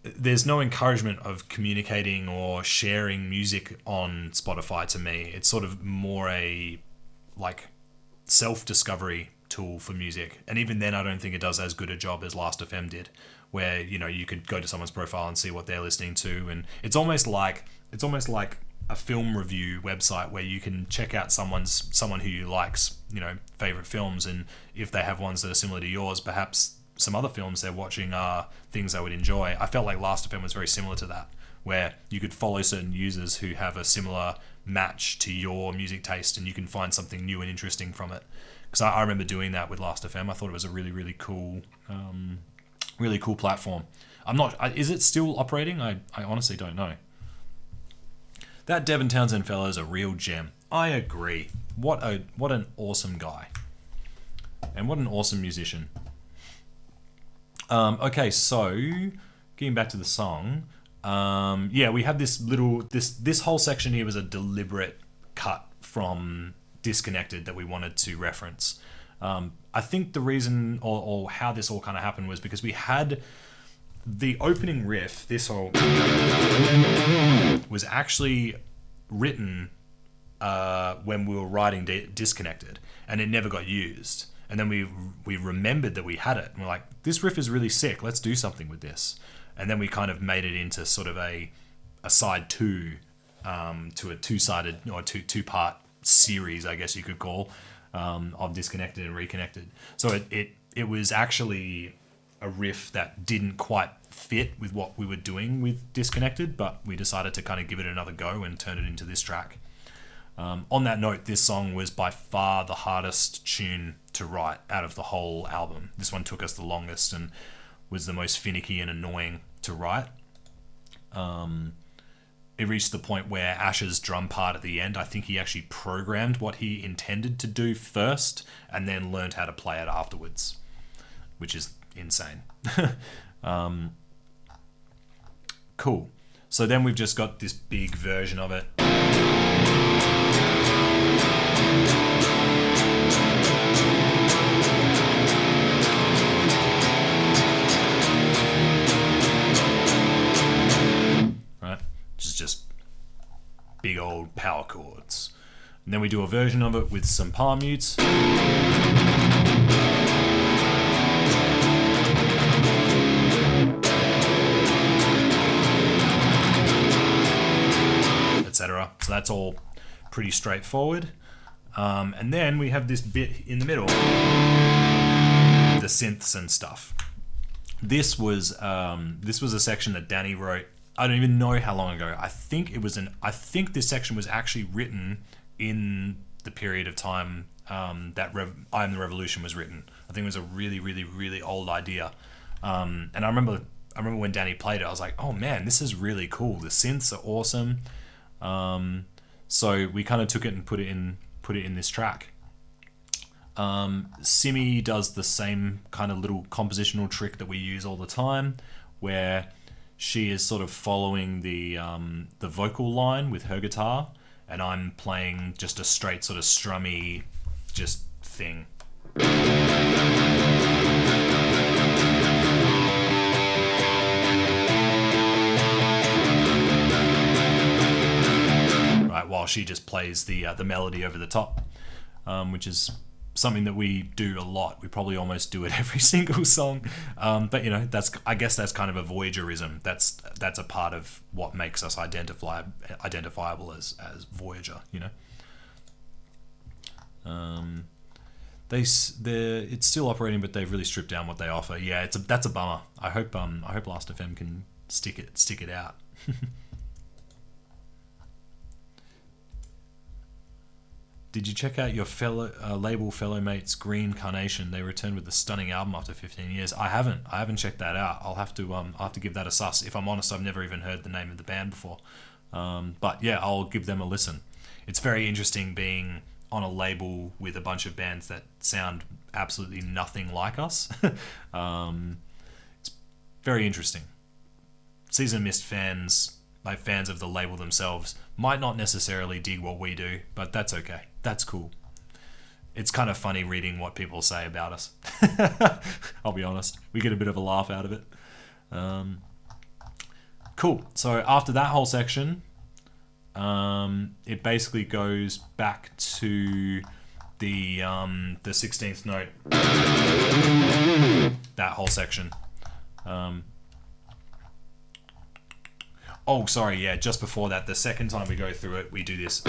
There's no encouragement of communicating or sharing music on Spotify to me. It's sort of more a like self-discovery tool for music. And even then, I don't think it does as good a job as Last FM did, where, you know, you could go to someone's profile and see what they're listening to, and it's almost like a film review website where you can check out someone who you likes, you know, favorite films, and if they have ones that are similar to yours, perhaps some other films they're watching are things they would enjoy. I felt like Last FM was very similar to that, where you could follow certain users who have a similar match to your music taste, and you can find something new and interesting from it. Because I remember doing that with Last FM. I thought it was a really, really cool platform. Is it still operating? I honestly don't know. That Devin Townsend fellow is a real gem. I agree. What an awesome guy. And what an awesome musician. Okay, so getting back to the song. Yeah, we have this whole section here was a deliberate cut from Disconnected that we wanted to reference. I think the reason or how this all kind of happened was because we had the opening riff, this whole was actually written when we were writing Disconnected, and it never got used. And then we remembered that we had it, and we're like, this riff is really sick, let's do something with this. And then we kind of made it into sort of a side two to a two-sided or two-part series, I guess you could call, of Disconnected and Reconnected. So it was actually a riff that didn't quite fit with what we were doing with Disconnected, but we decided to kind of give it another go and turn it into this track. On that note, this song was by far the hardest tune to write out of the whole album. This one took us the longest and was the most finicky and annoying to write. It reached the point where Ash's drum part at the end, I think he actually programmed what he intended to do first and then learned how to play it afterwards, which is insane. Cool. So then we've just got this big version of it. Right? Which is just big old power chords. And then we do a version of it with some palm mutes. Etc. So that's all pretty straightforward. And then we have this bit in the middle, the synths and stuff. This was a section that Danny wrote. I don't even know how long ago. I think this section was actually written in the period of time that I Am the Revolution was written. I think it was a really, really, really old idea. And I remember when Danny played it, I was like, oh man, this is really cool. The synths are awesome. So we kind of took it and put it in this track. Simi does the same kind of little compositional trick that we use all the time, where she is sort of following the vocal line with her guitar, and I'm playing just a straight sort of strummy just thing. Right, while she just plays the melody over the top, which is something that we do a lot. We probably almost do it every single song, but you know, I guess that's kind of a Voyagerism. That's a part of what makes us identifiable as Voyager. You know, it's still operating, but they've really stripped down what they offer. Yeah, that's a bummer. I hope Last.fm can stick it out. Did you check out your label fellow mates Green Carnation? They returned with a stunning album after 15 years. I haven't checked that out. I'll have to give that a sus. If I'm honest, I've never even heard the name of the band before. But yeah, I'll give them a listen. It's very interesting being on a label with a bunch of bands that sound absolutely nothing like us. It's very interesting. Season Mist fans, like fans of the label themselves, might not necessarily dig what we do, but that's okay. That's cool. It's kind of funny reading what people say about us. I'll be honest. We get a bit of a laugh out of it. Cool. So after that whole section, it basically goes back to the 16th note. That whole section. Oh, sorry, yeah, just before that, the second time we go through it, we do this.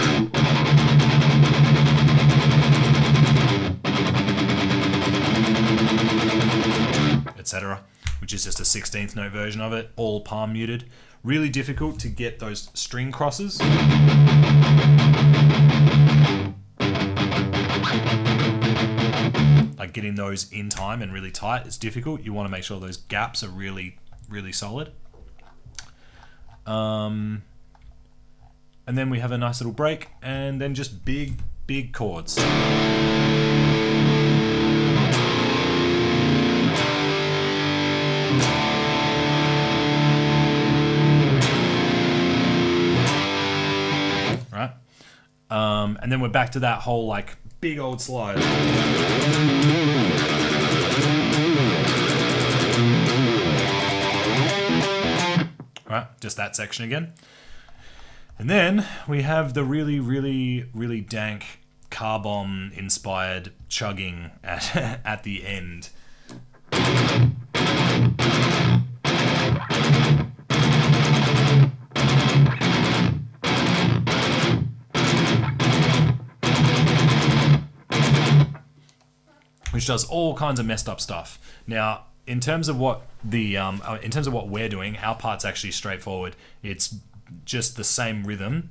Etc., which is just a 16th note version of it, all palm muted. Really difficult to get those string crosses. Like getting those in time and really tight, it's difficult. You want to make sure those gaps are really, really solid. And then we have a nice little break, and then just big chords. Right? And then we're back to that whole like big old slide. Right, just that section again. And then we have the really, really, really dank car bomb inspired chugging at the end. Which does all kinds of messed up stuff. Now, in terms of what we're doing, our part's actually straightforward. It's just the same rhythm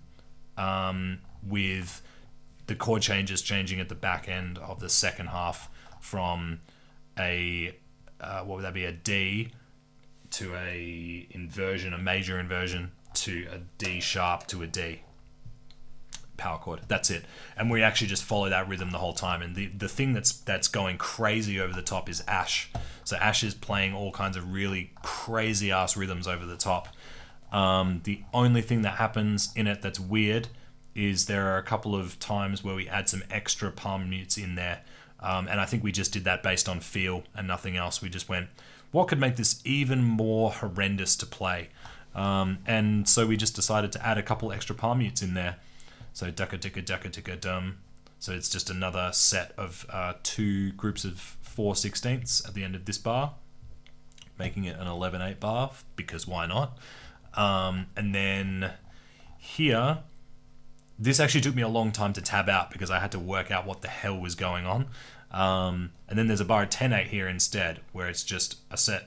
with the chord changes changing at the back end of the second half from a what would that be, a D to a inversion, a major inversion, to a D sharp to a D power chord. That's it. And we actually just follow that rhythm the whole time. And the thing that's going crazy over the top is Ash. So Ash is playing all kinds of really crazy ass rhythms over the top. The only thing that happens in it that's weird is there are a couple of times where we add some extra palm mutes in there. And I think we just did that based on feel and nothing else. We just went, what could make this even more horrendous to play? And so we just decided to add a couple extra palm mutes in there. So ducka ticka ducka ticka dum. So it's just another set of 2 groups of 4/16ths at the end of this bar, making it an 11/8 bar, because why not? And then here, this actually took me a long time to tab out because I had to work out what the hell was going on. And then there's a bar of 10/8 here instead, where it's just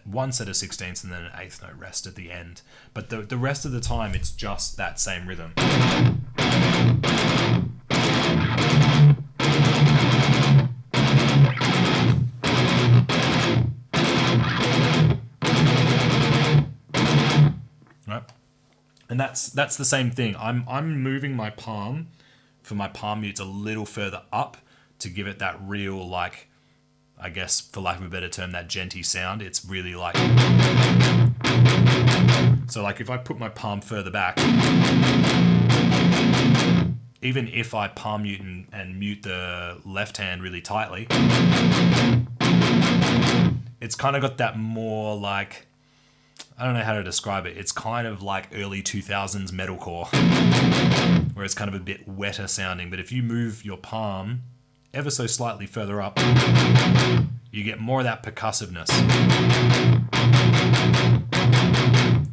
one set of 16ths and then an 1/8 note rest at the end. But the rest of the time, it's just that same rhythm. Right? And that's the same thing. I'm moving my palm for my palm mutes a little further up to give it that real, like, I guess for lack of a better term, that djenty sound. It's really like, so like if I put my palm further back, even if I palm mute and mute the left hand really tightly, it's kind of got that more like, I don't know how to describe it. It's kind of like early 2000s metalcore, where it's kind of a bit wetter sounding. But if you move your palm ever so slightly further up, you get more of that percussiveness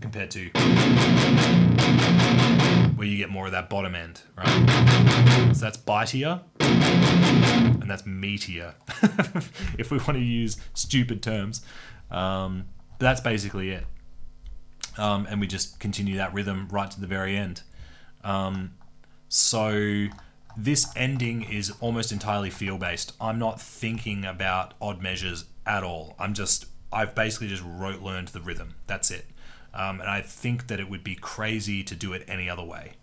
compared to where you get more of that bottom end, right? So that's bitier and that's meatier, if we want to use stupid terms. But that's basically it. And we just continue that rhythm right to the very end. So this ending is almost entirely feel-based. I'm not thinking about odd measures at all. I've basically just learned the rhythm. That's it. And I think that it would be crazy to do it any other way.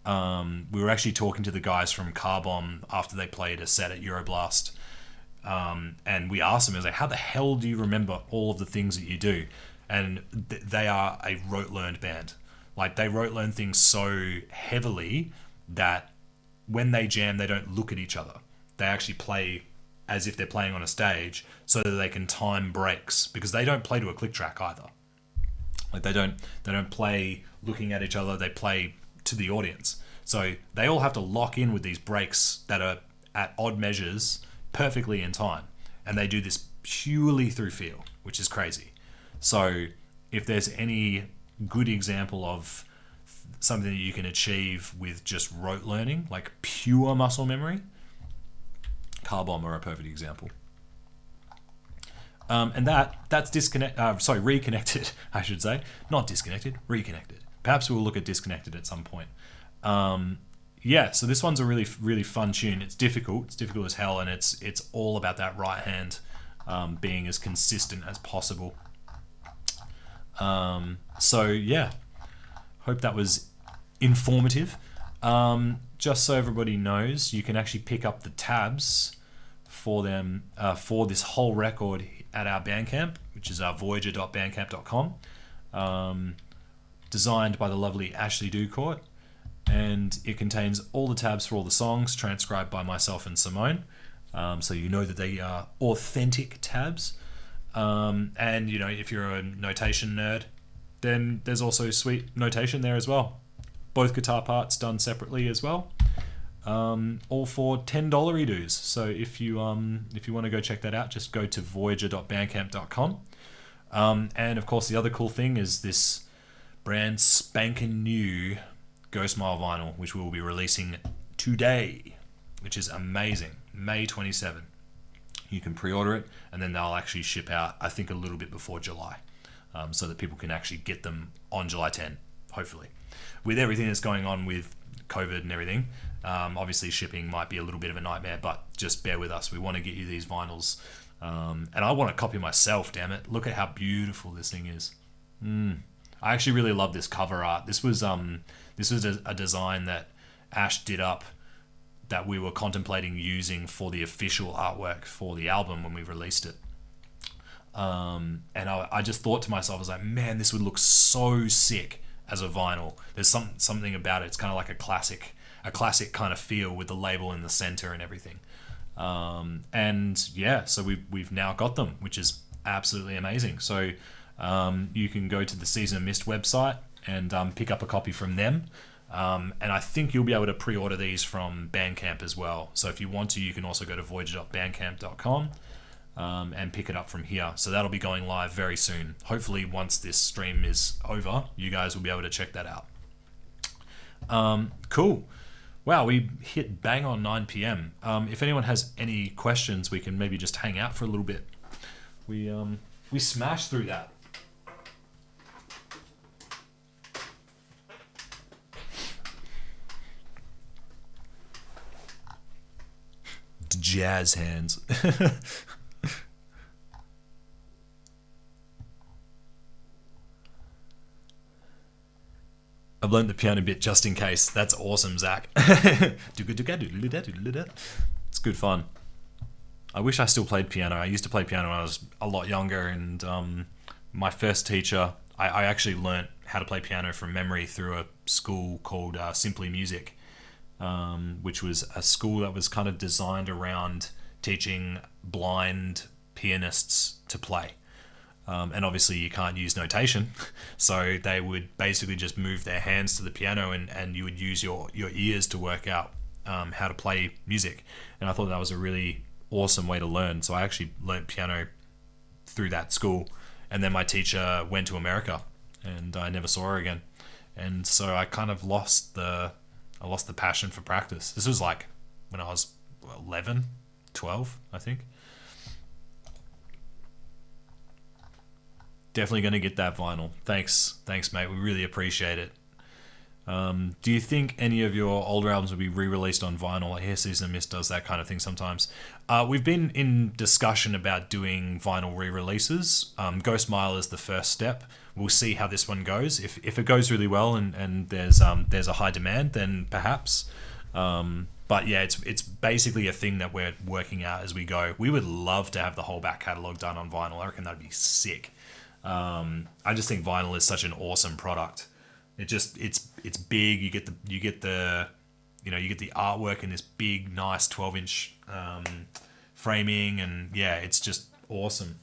We were actually talking to the guys from Carbomb after they played a set at Euroblast. And we asked them, I was like, how the hell do you remember all of the things that you do? And they are a rote-learned band. Like, they rote-learn things so heavily that when they jam, they don't look at each other. They actually play as if they're playing on a stage so that they can time breaks, because they don't play to a click track either. Like, they don't play looking at each other, they play to the audience. So they all have to lock in with these breaks that are at odd measures perfectly in time. And they do this purely through feel, which is crazy. So if there's any good example of something that you can achieve with just rote learning, like pure muscle memory, Carbomb are a perfect example. And that's Reconnected, I should say. Not Disconnected, Reconnected. Perhaps we'll look at Disconnected at some point. So this one's a really, really fun tune. It's difficult as hell, and it's all about that right hand being as consistent as possible. Hope that was informative. Just so everybody knows, you can actually pick up the tabs for them for this whole record at our Bandcamp, which is our voyager.bandcamp.com, designed by the lovely Ashley Ducourt, and it contains all the tabs for all the songs, transcribed by myself and Simone, so you know that they are authentic tabs. And you know, if you're a notation nerd, then there's also sweet notation there as well. Both guitar parts done separately as well. All for $10 dues. So if you want to go check that out, just go to voyager.bandcamp.com. And of course, the other cool thing is this brand spanking new Ghost Mile vinyl, which we will be releasing today, which is amazing. May 27. You can pre-order it, and then they'll actually ship out, I think, a little bit before July, so that people can actually get them on July 10, hopefully. With everything that's going on with COVID and everything, obviously shipping might be a little bit of a nightmare, but just bear with us. We want to get you these vinyls. And I want to copy myself, damn it. Look at how beautiful this thing is. I actually really love this cover art. This was a design that Ash did up that we were contemplating using for the official artwork for the album when we released it. And I just thought to myself, I was like, man, this would look so sick as a vinyl. There's something about it. It's kind of like a classic kind of feel with the label in the center and everything. And yeah, so we've now got them, which is absolutely amazing. So you can go to the Season of Mist website and pick up a copy from them. And I think you'll be able to pre-order these from Bandcamp as well. So if you want to, you can also go to voyager.bandcamp.com and pick it up from here. So that'll be going live very soon. Hopefully once this stream is over, you guys will be able to check that out. Cool. Wow, we hit bang on 9 p.m. If anyone has any questions, we can maybe just hang out for a little bit. We smashed through that. Jazz hands. I've learned the piano bit just in case. That's awesome, Zach. It's good fun. I wish I still played piano. I used to play piano when I was a lot younger, and my first teacher, I actually learnt how to play piano from memory through a school called Simply Music, which was a school that was kind of designed around teaching blind pianists to play. And obviously you can't use notation, so they would basically just move their hands to the piano, and you would use your ears to work out how to play music. And I thought that was a really awesome way to learn. So I actually learnt piano through that school, and then my teacher went to America, and I never saw her again. And so I kind of lost the passion for practice. This was like when I was 11, 12, I think. Definitely going to get that vinyl. Thanks, mate. We really appreciate it. Do you think any of your older albums will be re-released on vinyl? I hear Season of Mist does that kind of thing sometimes. We've been in discussion about doing vinyl re-releases. Ghost Mile is the first step. We'll see how this one goes. If it goes really well and there's a high demand, then perhaps. But yeah, it's basically a thing that we're working out as we go. We would love to have the whole back catalogue done on vinyl. I reckon that'd be sick. I just think vinyl is such an awesome product. It's big. You get the artwork in this big, nice 12-inch framing, and yeah, it's just awesome.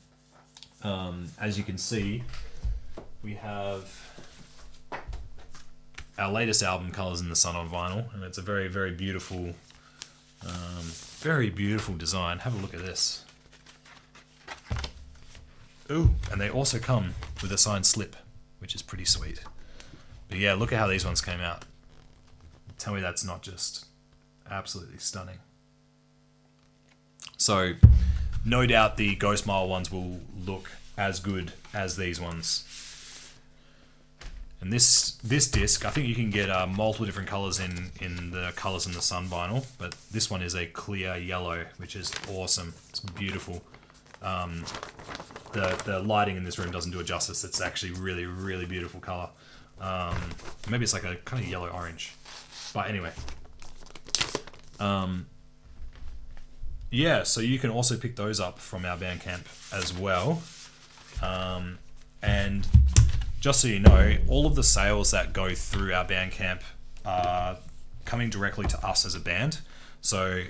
As you can see, we have our latest album, Colors in the Sun, on vinyl, and it's a very, very beautiful design. Have a look at this. Ooh, and they also come with a signed slip, which is pretty sweet. But yeah, look at how these ones came out. Tell me that's not just absolutely stunning. So, no doubt the Ghost Mile ones will look as good as these ones. And this disc, I think you can get multiple different colours in the Colours in the Sun vinyl, but this one is a clear yellow, which is awesome. It's beautiful. The lighting in this room doesn't do it justice. It's actually really, really beautiful colour. Maybe it's like a kind of yellow-orange. But anyway. Yeah, so you can also pick those up from our Bandcamp as well. And just so you know, all of the sales that go through our Bandcamp are coming directly to us as a band. So,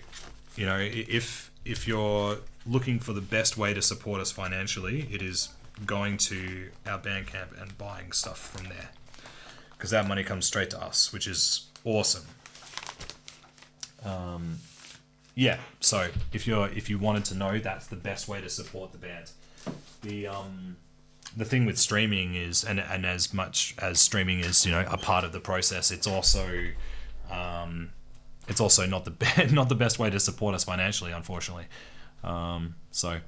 you know, if you're looking for the best way to support us financially, it is going to our Bandcamp and buying stuff from there, because that money comes straight to us, which is awesome. Yeah, so if you wanted to know, that's the best way to support the band. The thing with streaming is, and as much as streaming is, you know, a part of the process, it's also not the best way to support us financially, unfortunately. So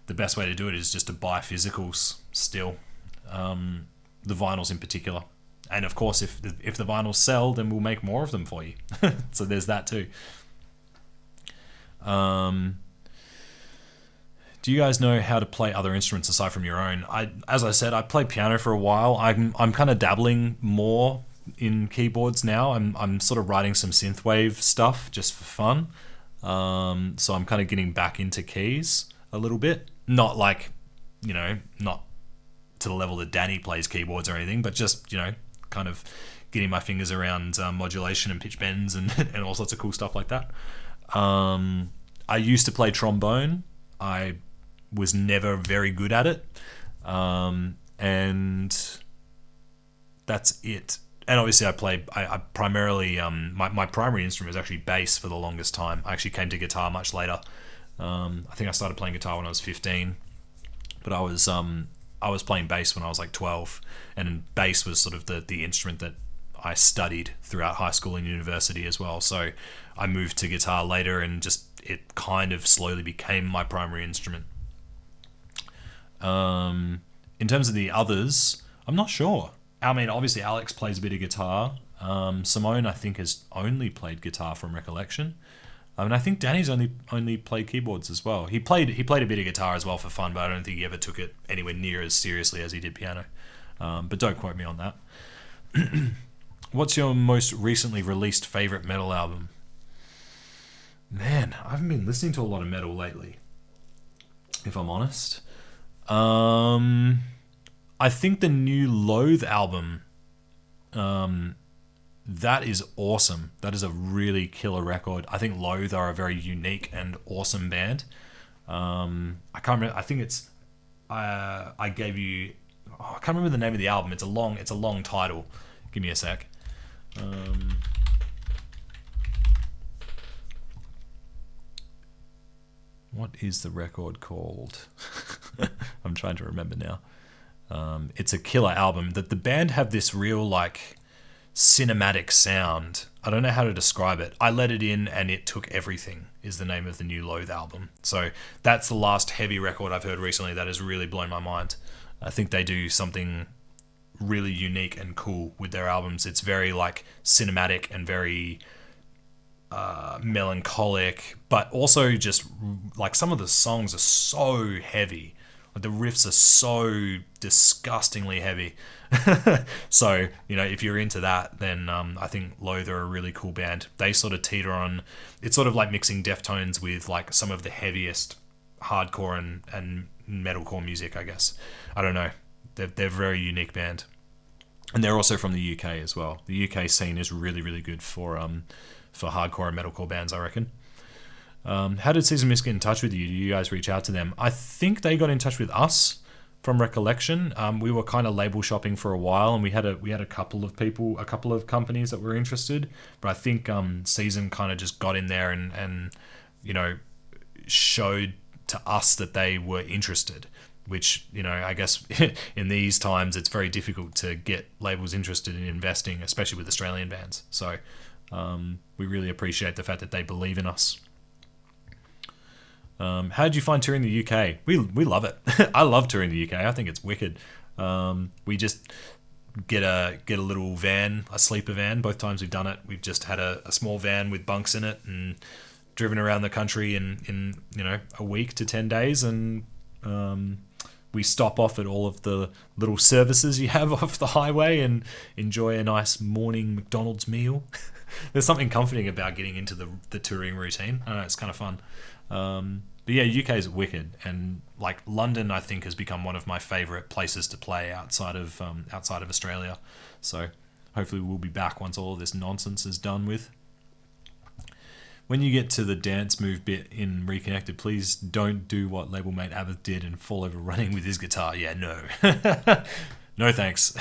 the best way to do it is just to buy physicals still, the vinyls in particular. And of course, if the vinyls sell, then we'll make more of them for you. So there's that too. Do you guys know how to play other instruments aside from your own? As I said, I played piano for a while. I'm kind of dabbling more in keyboards now. I'm sort of writing some synthwave stuff just for fun. So I'm kind of getting back into keys a little bit. Not like, not to the level that Danny plays keyboards or anything, but just, kind of getting my fingers around modulation and pitch bends and, and all sorts of cool stuff like that. I used to play trombone. I was never very good at it. And that's it. And obviously I primarily, my primary instrument was actually bass for the longest time. I actually came to guitar much later. I think I started playing guitar when I was 15, but I was playing bass when I was like 12, and bass was sort of the instrument that I studied throughout high school and university as well. So I moved to guitar later, and just it kind of slowly became my primary instrument. In terms of the others, I'm not sure. I mean, obviously Alex plays a bit of guitar. Simone, I think, has only played guitar from recollection. I mean, I think Danny's only played keyboards as well. He played a bit of guitar as well for fun, but I don't think he ever took it anywhere near as seriously as he did piano. But don't quote me on that. What's your most recently released favorite metal album? Man, I haven't been listening to a lot of metal lately, if I'm honest. I think the new Loathe album, that is awesome. That is a really killer record. I think Loathe are a very unique and awesome band. I can't remember. I think it's. I gave you. I can't remember the name of the album. It's a long title. Give me a sec. What is the record called? I'm trying to remember now. It's a killer album. That the band have this real like cinematic sound. I don't know how to describe it. I Let It In and It Took Everything is the name of the new Loathe album. So that's the last heavy record I've heard recently that has really blown my mind. I think they do something really unique and cool with their albums. It's very like cinematic and very melancholic, but also just like some of the songs are so heavy. Like the riffs are so disgustingly heavy. So, if you're into that, then I think Loathe are a really cool band. They sort of teeter on, it's sort of like mixing Deftones with like some of the heaviest hardcore and metalcore music, I guess. I don't know. They're a very unique band. And they're also from the UK as well. The UK scene is really, really good for hardcore and metalcore bands, I reckon. How did Season Mist get in touch with you? Did you guys reach out to them? I think they got in touch with us from recollection. We were kind of label shopping for a while, and we had a couple of companies that were interested. But I think Season kind of just got in there and showed to us that they were interested. Which, I guess in these times it's very difficult to get labels interested in investing, especially with Australian bands. So we really appreciate the fact that they believe in us. How did you find touring the UK? We love it. I love touring the UK. I think it's wicked. We just get a little van, a sleeper van. Both times we've done it, we've just had a small van with bunks in it and driven around the country in a week to 10 days, and we stop off at all of the little services you have off the highway and enjoy a nice morning McDonald's meal. There's something comforting about getting into the touring routine. I don't know, it's kind of fun. But yeah, UK is wicked, and like London, I think has become one of my favourite places to play outside of Australia. So hopefully we'll be back once all of this nonsense is done with. When you get to the dance move bit in Reconnected, please don't do what labelmate Abbott did and fall over running with his guitar. Yeah, no. No thanks.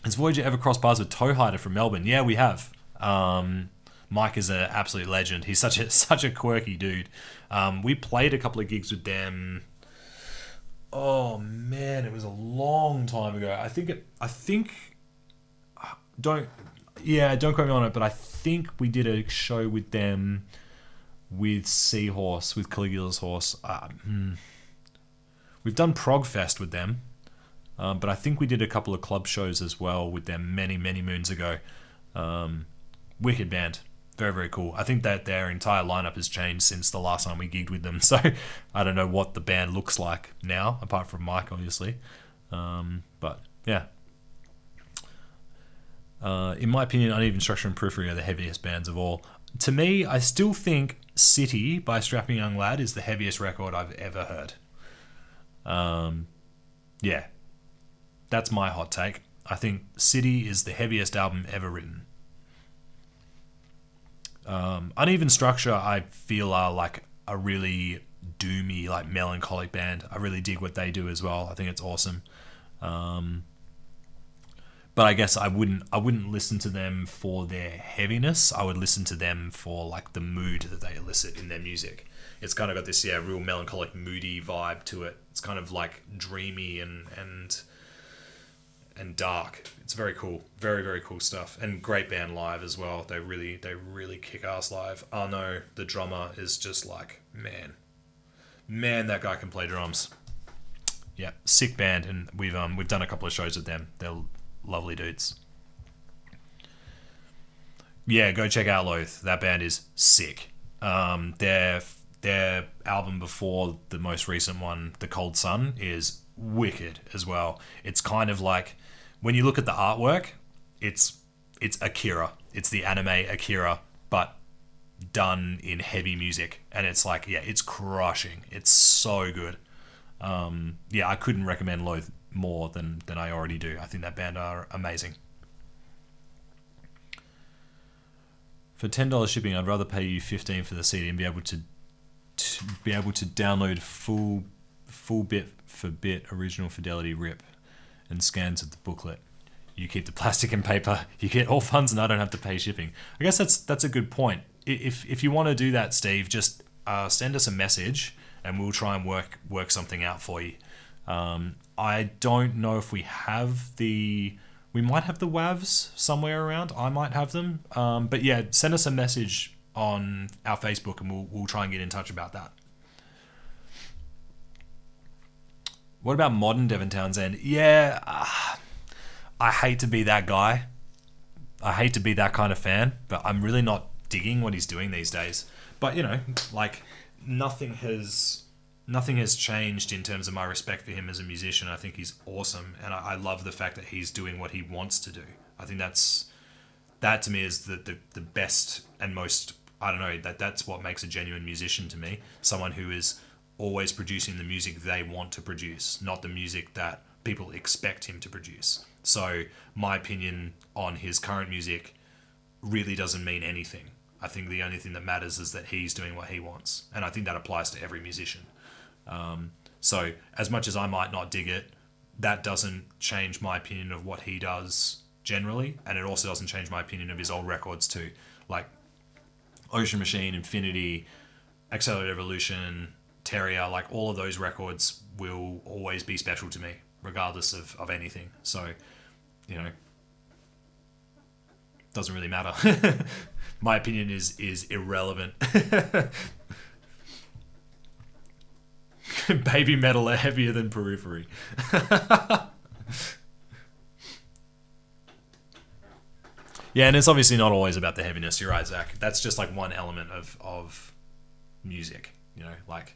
Has Voyager ever crossed paths with Toehider from Melbourne? Yeah, we have. Mike is an absolute legend. He's such a quirky dude. We played a couple of gigs with them. Oh man, it was a long time ago. Don't quote me on it, but I think we did a show with them with Seahorse, with Caligula's Horse. We've done Progfest with them. But I think we did a couple of club shows as well with them many, many moons ago. Wicked band. Very, very cool. I think that their entire lineup has changed since the last time we gigged with them. So I don't know what the band looks like now, apart from Mike, obviously. But yeah. In my opinion, Uneven Structure and Periphery are the heaviest bands of all. To me, I still think City by Strapping Young Lad is the heaviest record I've ever heard. Yeah. That's my hot take. I think City is the heaviest album ever written. Uneven Structure, I feel, are like a really doomy, like melancholic band. I really dig what they do as well. I think it's awesome. But I guess I wouldn't listen to them for their heaviness. I would listen to them for like the mood that they elicit in their music. It's kind of got this real melancholic, moody vibe to it. It's kind of like dreamy and dark. It's very cool. Very, very cool stuff. And great band live as well. They really kick ass live. Arno, the drummer, is just like, man, that guy can play drums. Yeah, sick band, and we've done a couple of shows with them. They're lovely dudes. Yeah, go check out Loath. That band is sick. Their album before the most recent one, The Cold Sun, is wicked as well. It's kind of like, when you look at the artwork, it's Akira. It's the anime Akira, but done in heavy music. And it's like, yeah, it's crushing. It's so good. Yeah, I couldn't recommend Loath more than I already do. I think that band are amazing. For $10 shipping, I'd rather pay you $15 for the CD and be able to download full bit for bit original fidelity rip and scans of the booklet. You keep the plastic and paper. You get all funds, and I don't have to pay shipping. I guess that's a good point. If you want to do that, Steve, just send us a message, and we'll try and work something out for you. I don't know if we have we might have the WAVs somewhere around. I might have them. But yeah, send us a message on our Facebook, and we'll try and get in touch about that. What about modern Devon Townsend? Yeah, I hate to be that guy. I hate to be that kind of fan, but I'm really not digging what he's doing these days. But, like, nothing has changed in terms of my respect for him as a musician. I think he's awesome, and I love the fact that he's doing what he wants to do. I think that to me is the best and most, I don't know, that's what makes a genuine musician to me. Someone who is always producing the music they want to produce, not the music that people expect him to produce. So my opinion on his current music really doesn't mean anything. I think the only thing that matters is that he's doing what he wants, and I think that applies to every musician. So as much as I might not dig it, that doesn't change my opinion of what he does generally, and it also doesn't change my opinion of his old records too, like Ocean Machine, Infinity, Accelerated Evolution, Terrier. Like, all of those records will always be special to me, regardless of anything. So, doesn't really matter. My opinion is irrelevant. Baby metal are heavier than Periphery. Yeah, and it's obviously not always about the heaviness. You're right, Zach. That's just like one element of music. Like,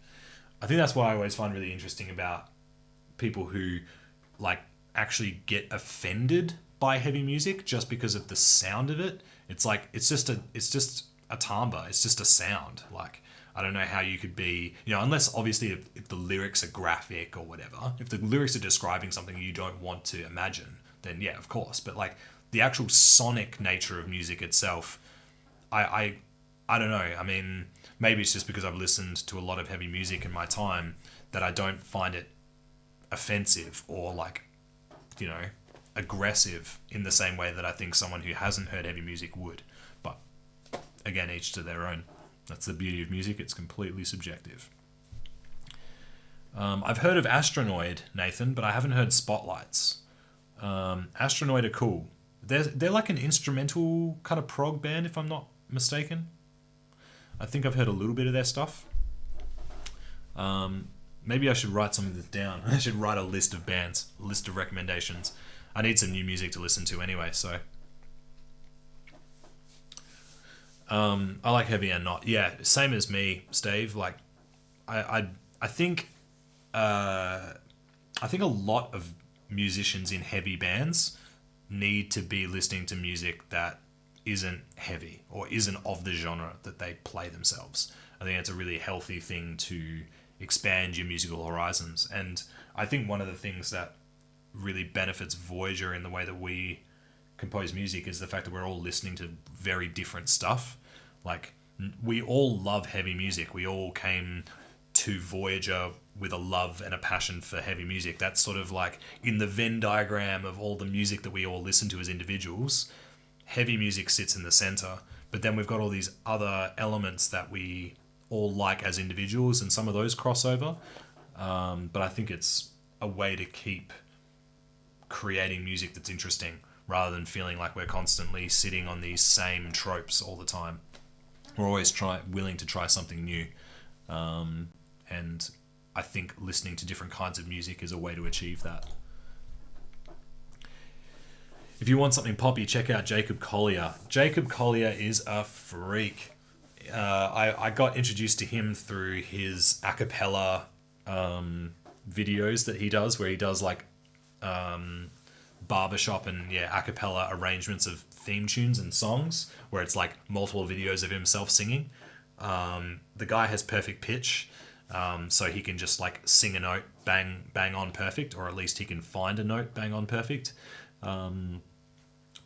I think that's why I always find really interesting about people who like actually get offended by heavy music just because of the sound of it. It's like it's just a timbre. It's just a sound. Like, I don't know how you could be, unless obviously if the lyrics are graphic or whatever. If the lyrics are describing something you don't want to imagine, then yeah, of course. But like the actual sonic nature of music itself, I don't know. I mean, maybe it's just because I've listened to a lot of heavy music in my time that I don't find it offensive or like, aggressive in the same way that I think someone who hasn't heard heavy music would. But again, each to their own. That's the beauty of music. It's completely subjective. I've heard of Astronoid, Nathan, but I haven't heard Spotlights. Astronoid are cool. They're like an instrumental kind of prog band, if I'm not mistaken. I think I've heard a little bit of their stuff. Maybe I should write some of this down. I should write a list of bands, a list of recommendations. I need some new music to listen to anyway, so. I like heavy and not. Yeah, same as me, Steve. Like, I think I think a lot of musicians in heavy bands need to be listening to music that isn't heavy or isn't of the genre that they play themselves. I think it's a really healthy thing to expand your musical horizons. And I think one of the things that really benefits Voyager in the way that we compose music is the fact that we're all listening to very different stuff. Like, we all love heavy music. We all came to Voyager with a love and a passion for heavy music. That's sort of like in the Venn diagram of all the music that we all listen to as individuals. Heavy music sits in the center, but then we've got all these other elements that we all like as individuals, and some of those cross over. But I think it's a way to keep creating music that's interesting rather than feeling like we're constantly sitting on these same tropes all the time. We're always willing to try something new. And I think listening to different kinds of music is a way to achieve that. If you want something poppy, check out Jacob Collier. Jacob Collier is a freak. I got introduced to him through his a cappella videos that he does, where he does like barbershop and a cappella arrangements of theme tunes and songs, where it's like multiple videos of himself singing. The guy has perfect pitch, so he can just like sing a note bang on perfect, or at least he can find a note bang on perfect.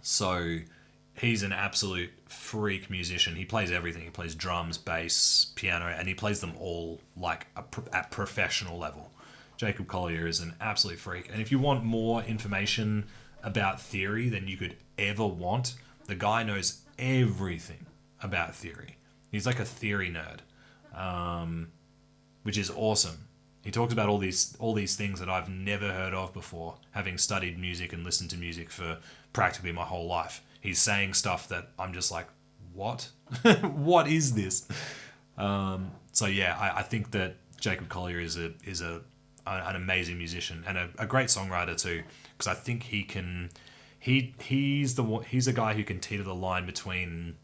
So he's an absolute freak musician. He plays everything. He plays drums, bass, piano, and he plays them all like at professional level. Jacob Collier is an absolute freak. And if you want more information about theory than you could ever want, the guy knows everything about theory. He's like a theory nerd, which is awesome. He talks about all these things that I've never heard of before, having studied music and listened to music for practically my whole life. He's saying stuff that I'm just like, what? What is this? So yeah, I think that Jacob Collier is an amazing musician and a great songwriter too, because I think he's a guy who can teeter the line between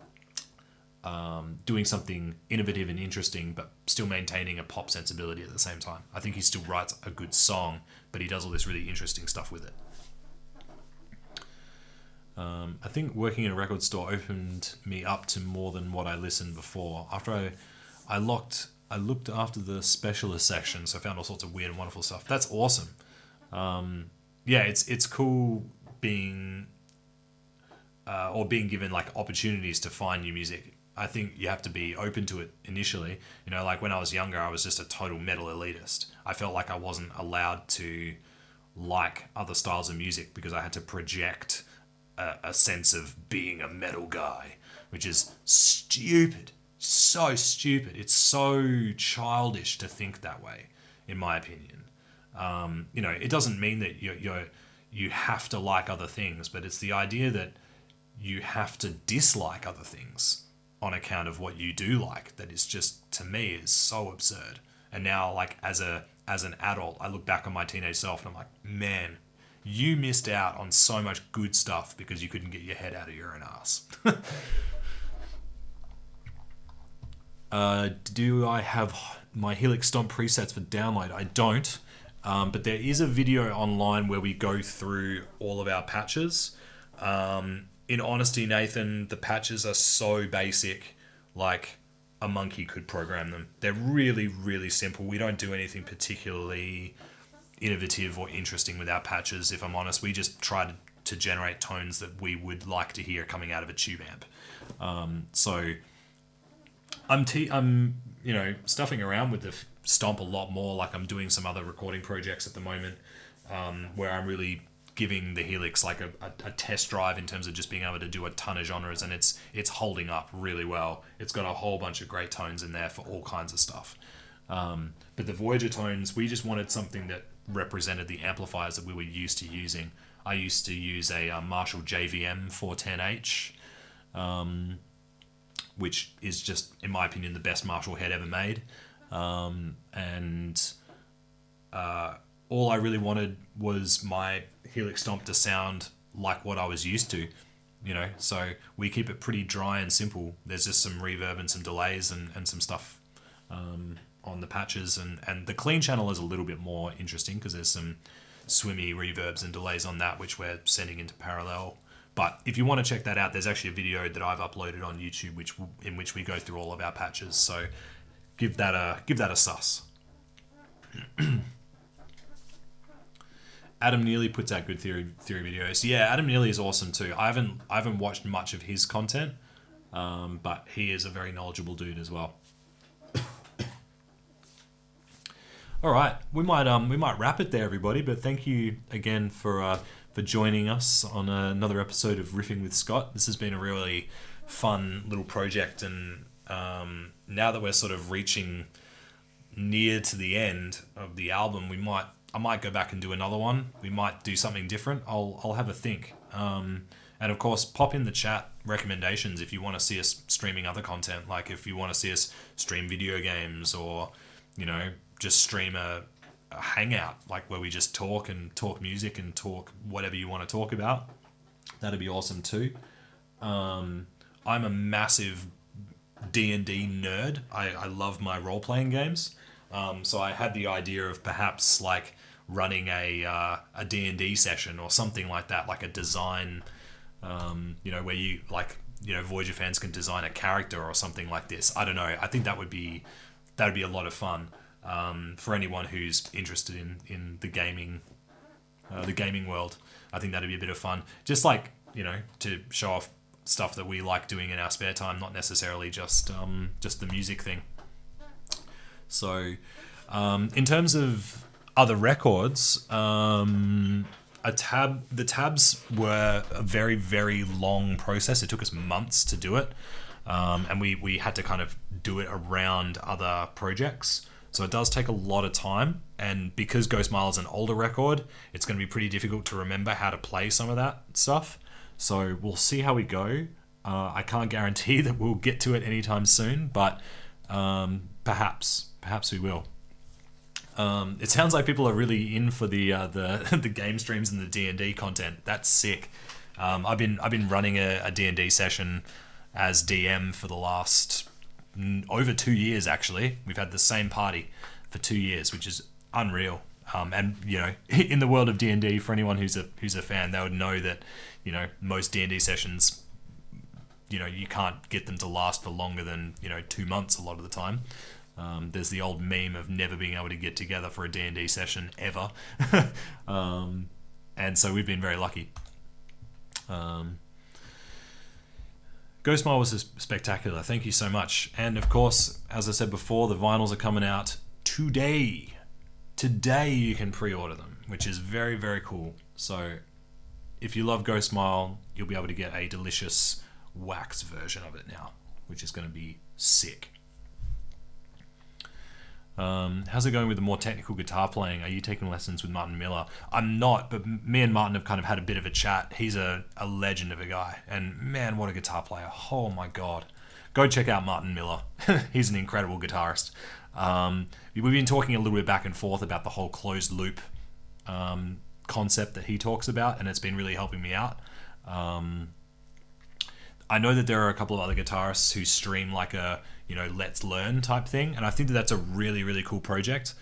doing something innovative and interesting, but still maintaining a pop sensibility at the same time. I think he still writes a good song, but he does all this really interesting stuff with it. I think working in a record store opened me up to more than what I listened before. After I looked after the specialist section, so I found all sorts of weird and wonderful stuff. That's awesome. It's cool being given like opportunities to find new music. I think you have to be open to it initially. You know, like when I was younger, I was just a total metal elitist. I felt like I wasn't allowed to like other styles of music because I had to project a sense of being a metal guy, which is stupid. So stupid. It's so childish to think that way, in my opinion. It doesn't mean that you have to like other things, but it's the idea that you have to dislike other things on account of what you do like that is just, to me, is so absurd. And now, like, as an adult, I look back on my teenage self and I'm like, man, you missed out on so much good stuff because you couldn't get your head out of your own ass. Do I have my Helix Stomp presets for download? I don't, but there is a video online where we go through all of our patches. In honesty, Nathan, the patches are so basic, like a monkey could program them. They're really, really simple. We don't do anything particularly innovative or interesting with our patches, if I'm honest. We just try to generate tones that we would like to hear coming out of a tube amp. So I'm stuffing around with the Stomp a lot more. Like, I'm doing some other recording projects at the moment where I'm really giving the Helix like a test drive in terms of just being able to do a ton of genres, and it's holding up really well. It's got a whole bunch of great tones in there for all kinds of stuff. But the Voyager tones, we just wanted something that represented the amplifiers that we were used to using. I used to use a Marshall JVM 410H, which is just, in my opinion, the best Marshall head ever made. And all I really wanted was my Helix Stomp to sound like what I was used to, so we keep it pretty dry and simple. There's just some reverb and some delays and some stuff on the patches, and the clean channel is a little bit more interesting because there's some swimmy reverbs and delays on that, which we're sending into parallel. But if you want to check that out, there's actually a video that I've uploaded on YouTube in which we go through all of our patches, so give that a sus. Adam Neely puts out good theory videos. Yeah, Adam Neely is awesome too. I haven't watched much of his content, but he is a very knowledgeable dude as well. All right, we might wrap it there, everybody. But thank you again for joining us on another episode of Riffing with Scott. This has been a really fun little project, and now that we're sort of reaching near to the end of the album, I might go back and do another one. We might do something different. I'll have a think. And of course, pop in the chat recommendations if you want to see us streaming other content. Like if you want to see us stream video games, or just stream a hangout, like where we just talk music and talk whatever you want to talk about. That'd be awesome too. I'm a massive D&D nerd. I love my role-playing games. So I had the idea of perhaps like running a D&D session or something like that, like a design, where you Voyager fans can design a character or something like this. I don't know. I think that would be a lot of fun for anyone who's interested in the gaming world. I think that'd be a bit of fun. Just like to show off stuff that we like doing in our spare time, not necessarily just the music thing. So, in terms of other records, the tabs were a very, very long process. It took us months to do it, and we had to kind of do it around other projects. So it does take a lot of time, and because Ghost Mile is an older record, it's going to be pretty difficult to remember how to play some of that stuff. So we'll see how we go. I can't guarantee that we'll get to it anytime soon, but perhaps we will. It sounds like people are really in for the game streams and the D&D content. That's sick. I've been running a D&D session as DM for the last over 2 years. Actually, we've had the same party for 2 years, which is unreal. And in the world of D&D, for anyone who's a fan, they would know that most D&D sessions, you can't get them to last for longer than 2 months a lot of the time. There's the old meme of never being able to get together for a D&D session ever. And so we've been very lucky. Ghost Mile was spectacular. Thank you so much. And of course, as I said before, the vinyls are coming out today. Today you can pre-order them, which is very, very cool. So if you love Ghost Mile, you'll be able to get a delicious wax version of it now, which is going to be sick. How's it going with the more technical guitar playing? Are you taking lessons with Martin Miller? I'm not, but me and Martin have kind of had a bit of a chat. He's a legend of a guy, and man, what a guitar player. Oh my God. Go check out Martin Miller. He's an incredible guitarist. We've been talking a little bit back and forth about the whole closed loop concept that he talks about, and it's been really helping me out. I know that there are a couple of other guitarists who stream like a let's learn type thing, and I think that that's a really, really cool project.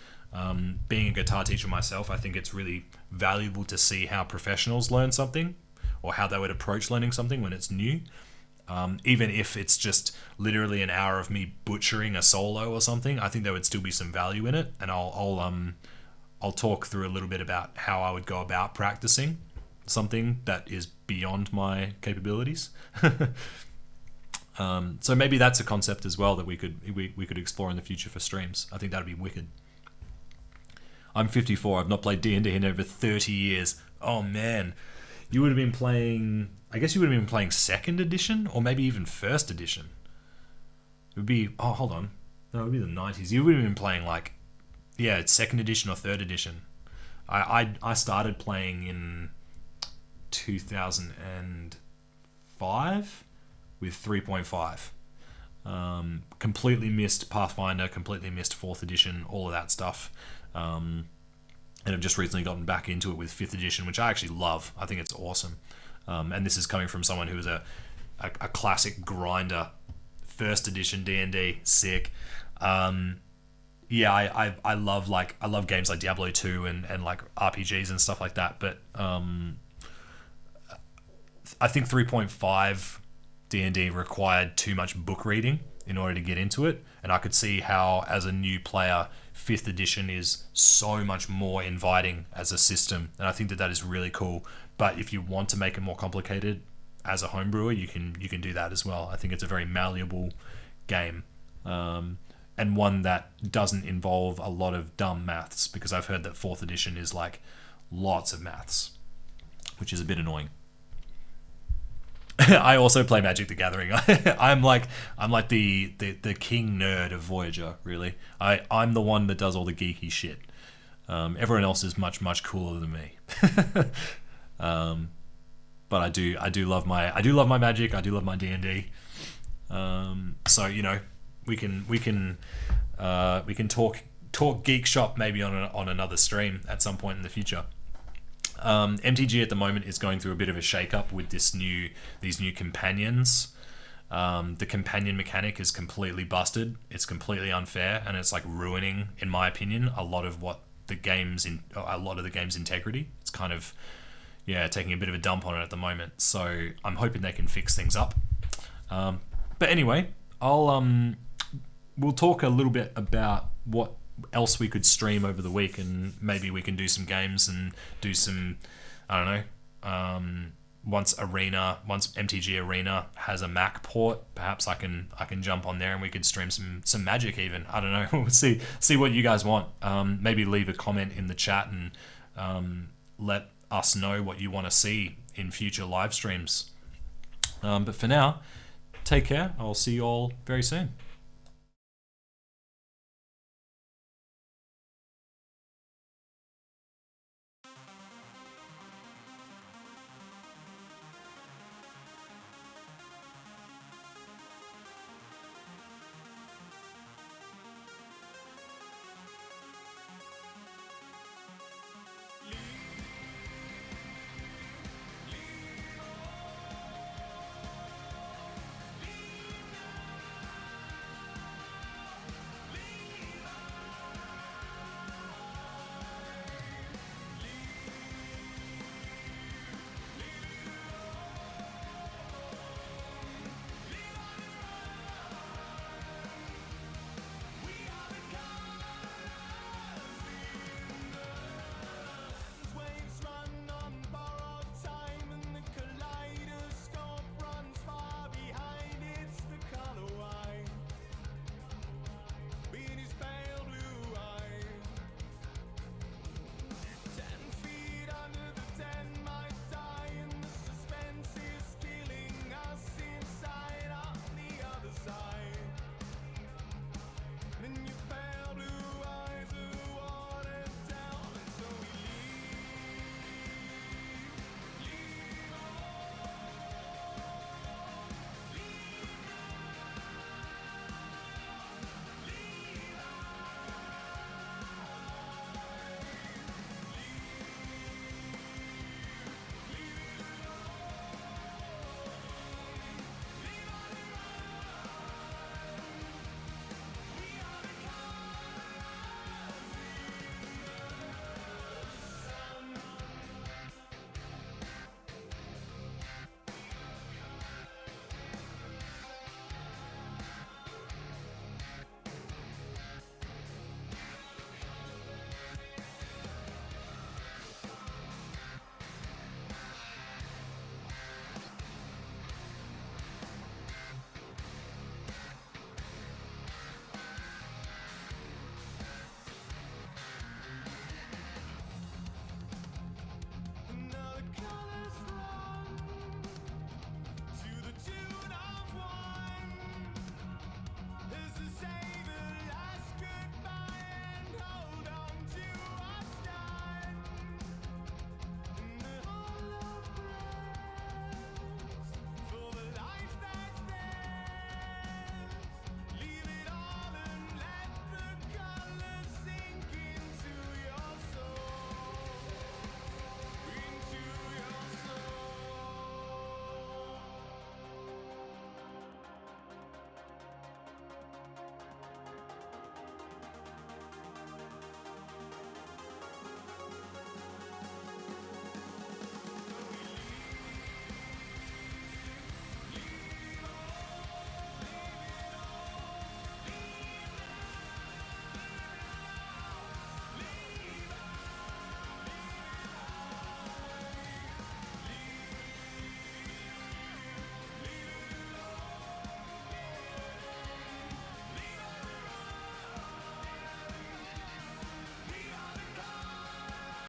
Being a guitar teacher myself, I think it's really valuable to see how professionals learn something, or how they would approach learning something when it's new. Even if it's just literally an hour of me butchering a solo or something, I think there would still be some value in it, and I'll talk through a little bit about how I would go about practicing something that is beyond my capabilities. So maybe that's a concept as well that we could explore in the future for streams. I think that'd be wicked. I'm 54. I've not played D&D in over 30 years. Oh man, you would have been playing. I guess you would have been playing second edition, or maybe even first edition. It would be. Oh, hold on. No, it would be the 90s. You would have been playing it's second edition or third edition. I started playing in 2005 with 3.5. Completely missed Pathfinder, completely missed 4th edition, all of that stuff. and have just recently gotten back into it with 5th edition, which I actually love. I think it's awesome. And this is coming from someone who is a classic grinder. 1st edition D&D, sick. Yeah, I love games like Diablo 2 and like RPGs and stuff like that. But I think 3.5 D&D required too much book reading in order to get into it, and I could see how, as a new player, 5th edition is so much more inviting as a system, and I think that is really cool. But if you want to make it more complicated as a homebrewer, you can do that as well. I think it's a very malleable game, and one that doesn't involve a lot of dumb maths, because I've heard that 4th edition is like lots of maths, which is a bit annoying. I also play Magic the Gathering. I'm like the king nerd of Voyager, really. I'm the one that does all the geeky shit. Everyone else is much cooler than me. But I do love my Magic. I do love my D&D. So we can talk Geek Shop maybe on another stream at some point in the future. MTG at the moment is going through a bit of a shake-up with these new companions. The companion mechanic is completely busted. It's completely unfair, and it's like ruining, in my opinion, a lot of the game's integrity. It's kind of taking a bit of a dump on it at the moment. So I'm hoping they can fix things up. But anyway, we'll talk a little bit about what else we could stream over the week, and maybe we can do some games and do some, I don't know, once MTG Arena has a Mac port, perhaps I can jump on there and we could stream some Magic even. I don't know. We'll see what you guys want. Maybe leave a comment in the chat and let us know what you want to see in future live streams. But for now, take care. I'll see you all very soon.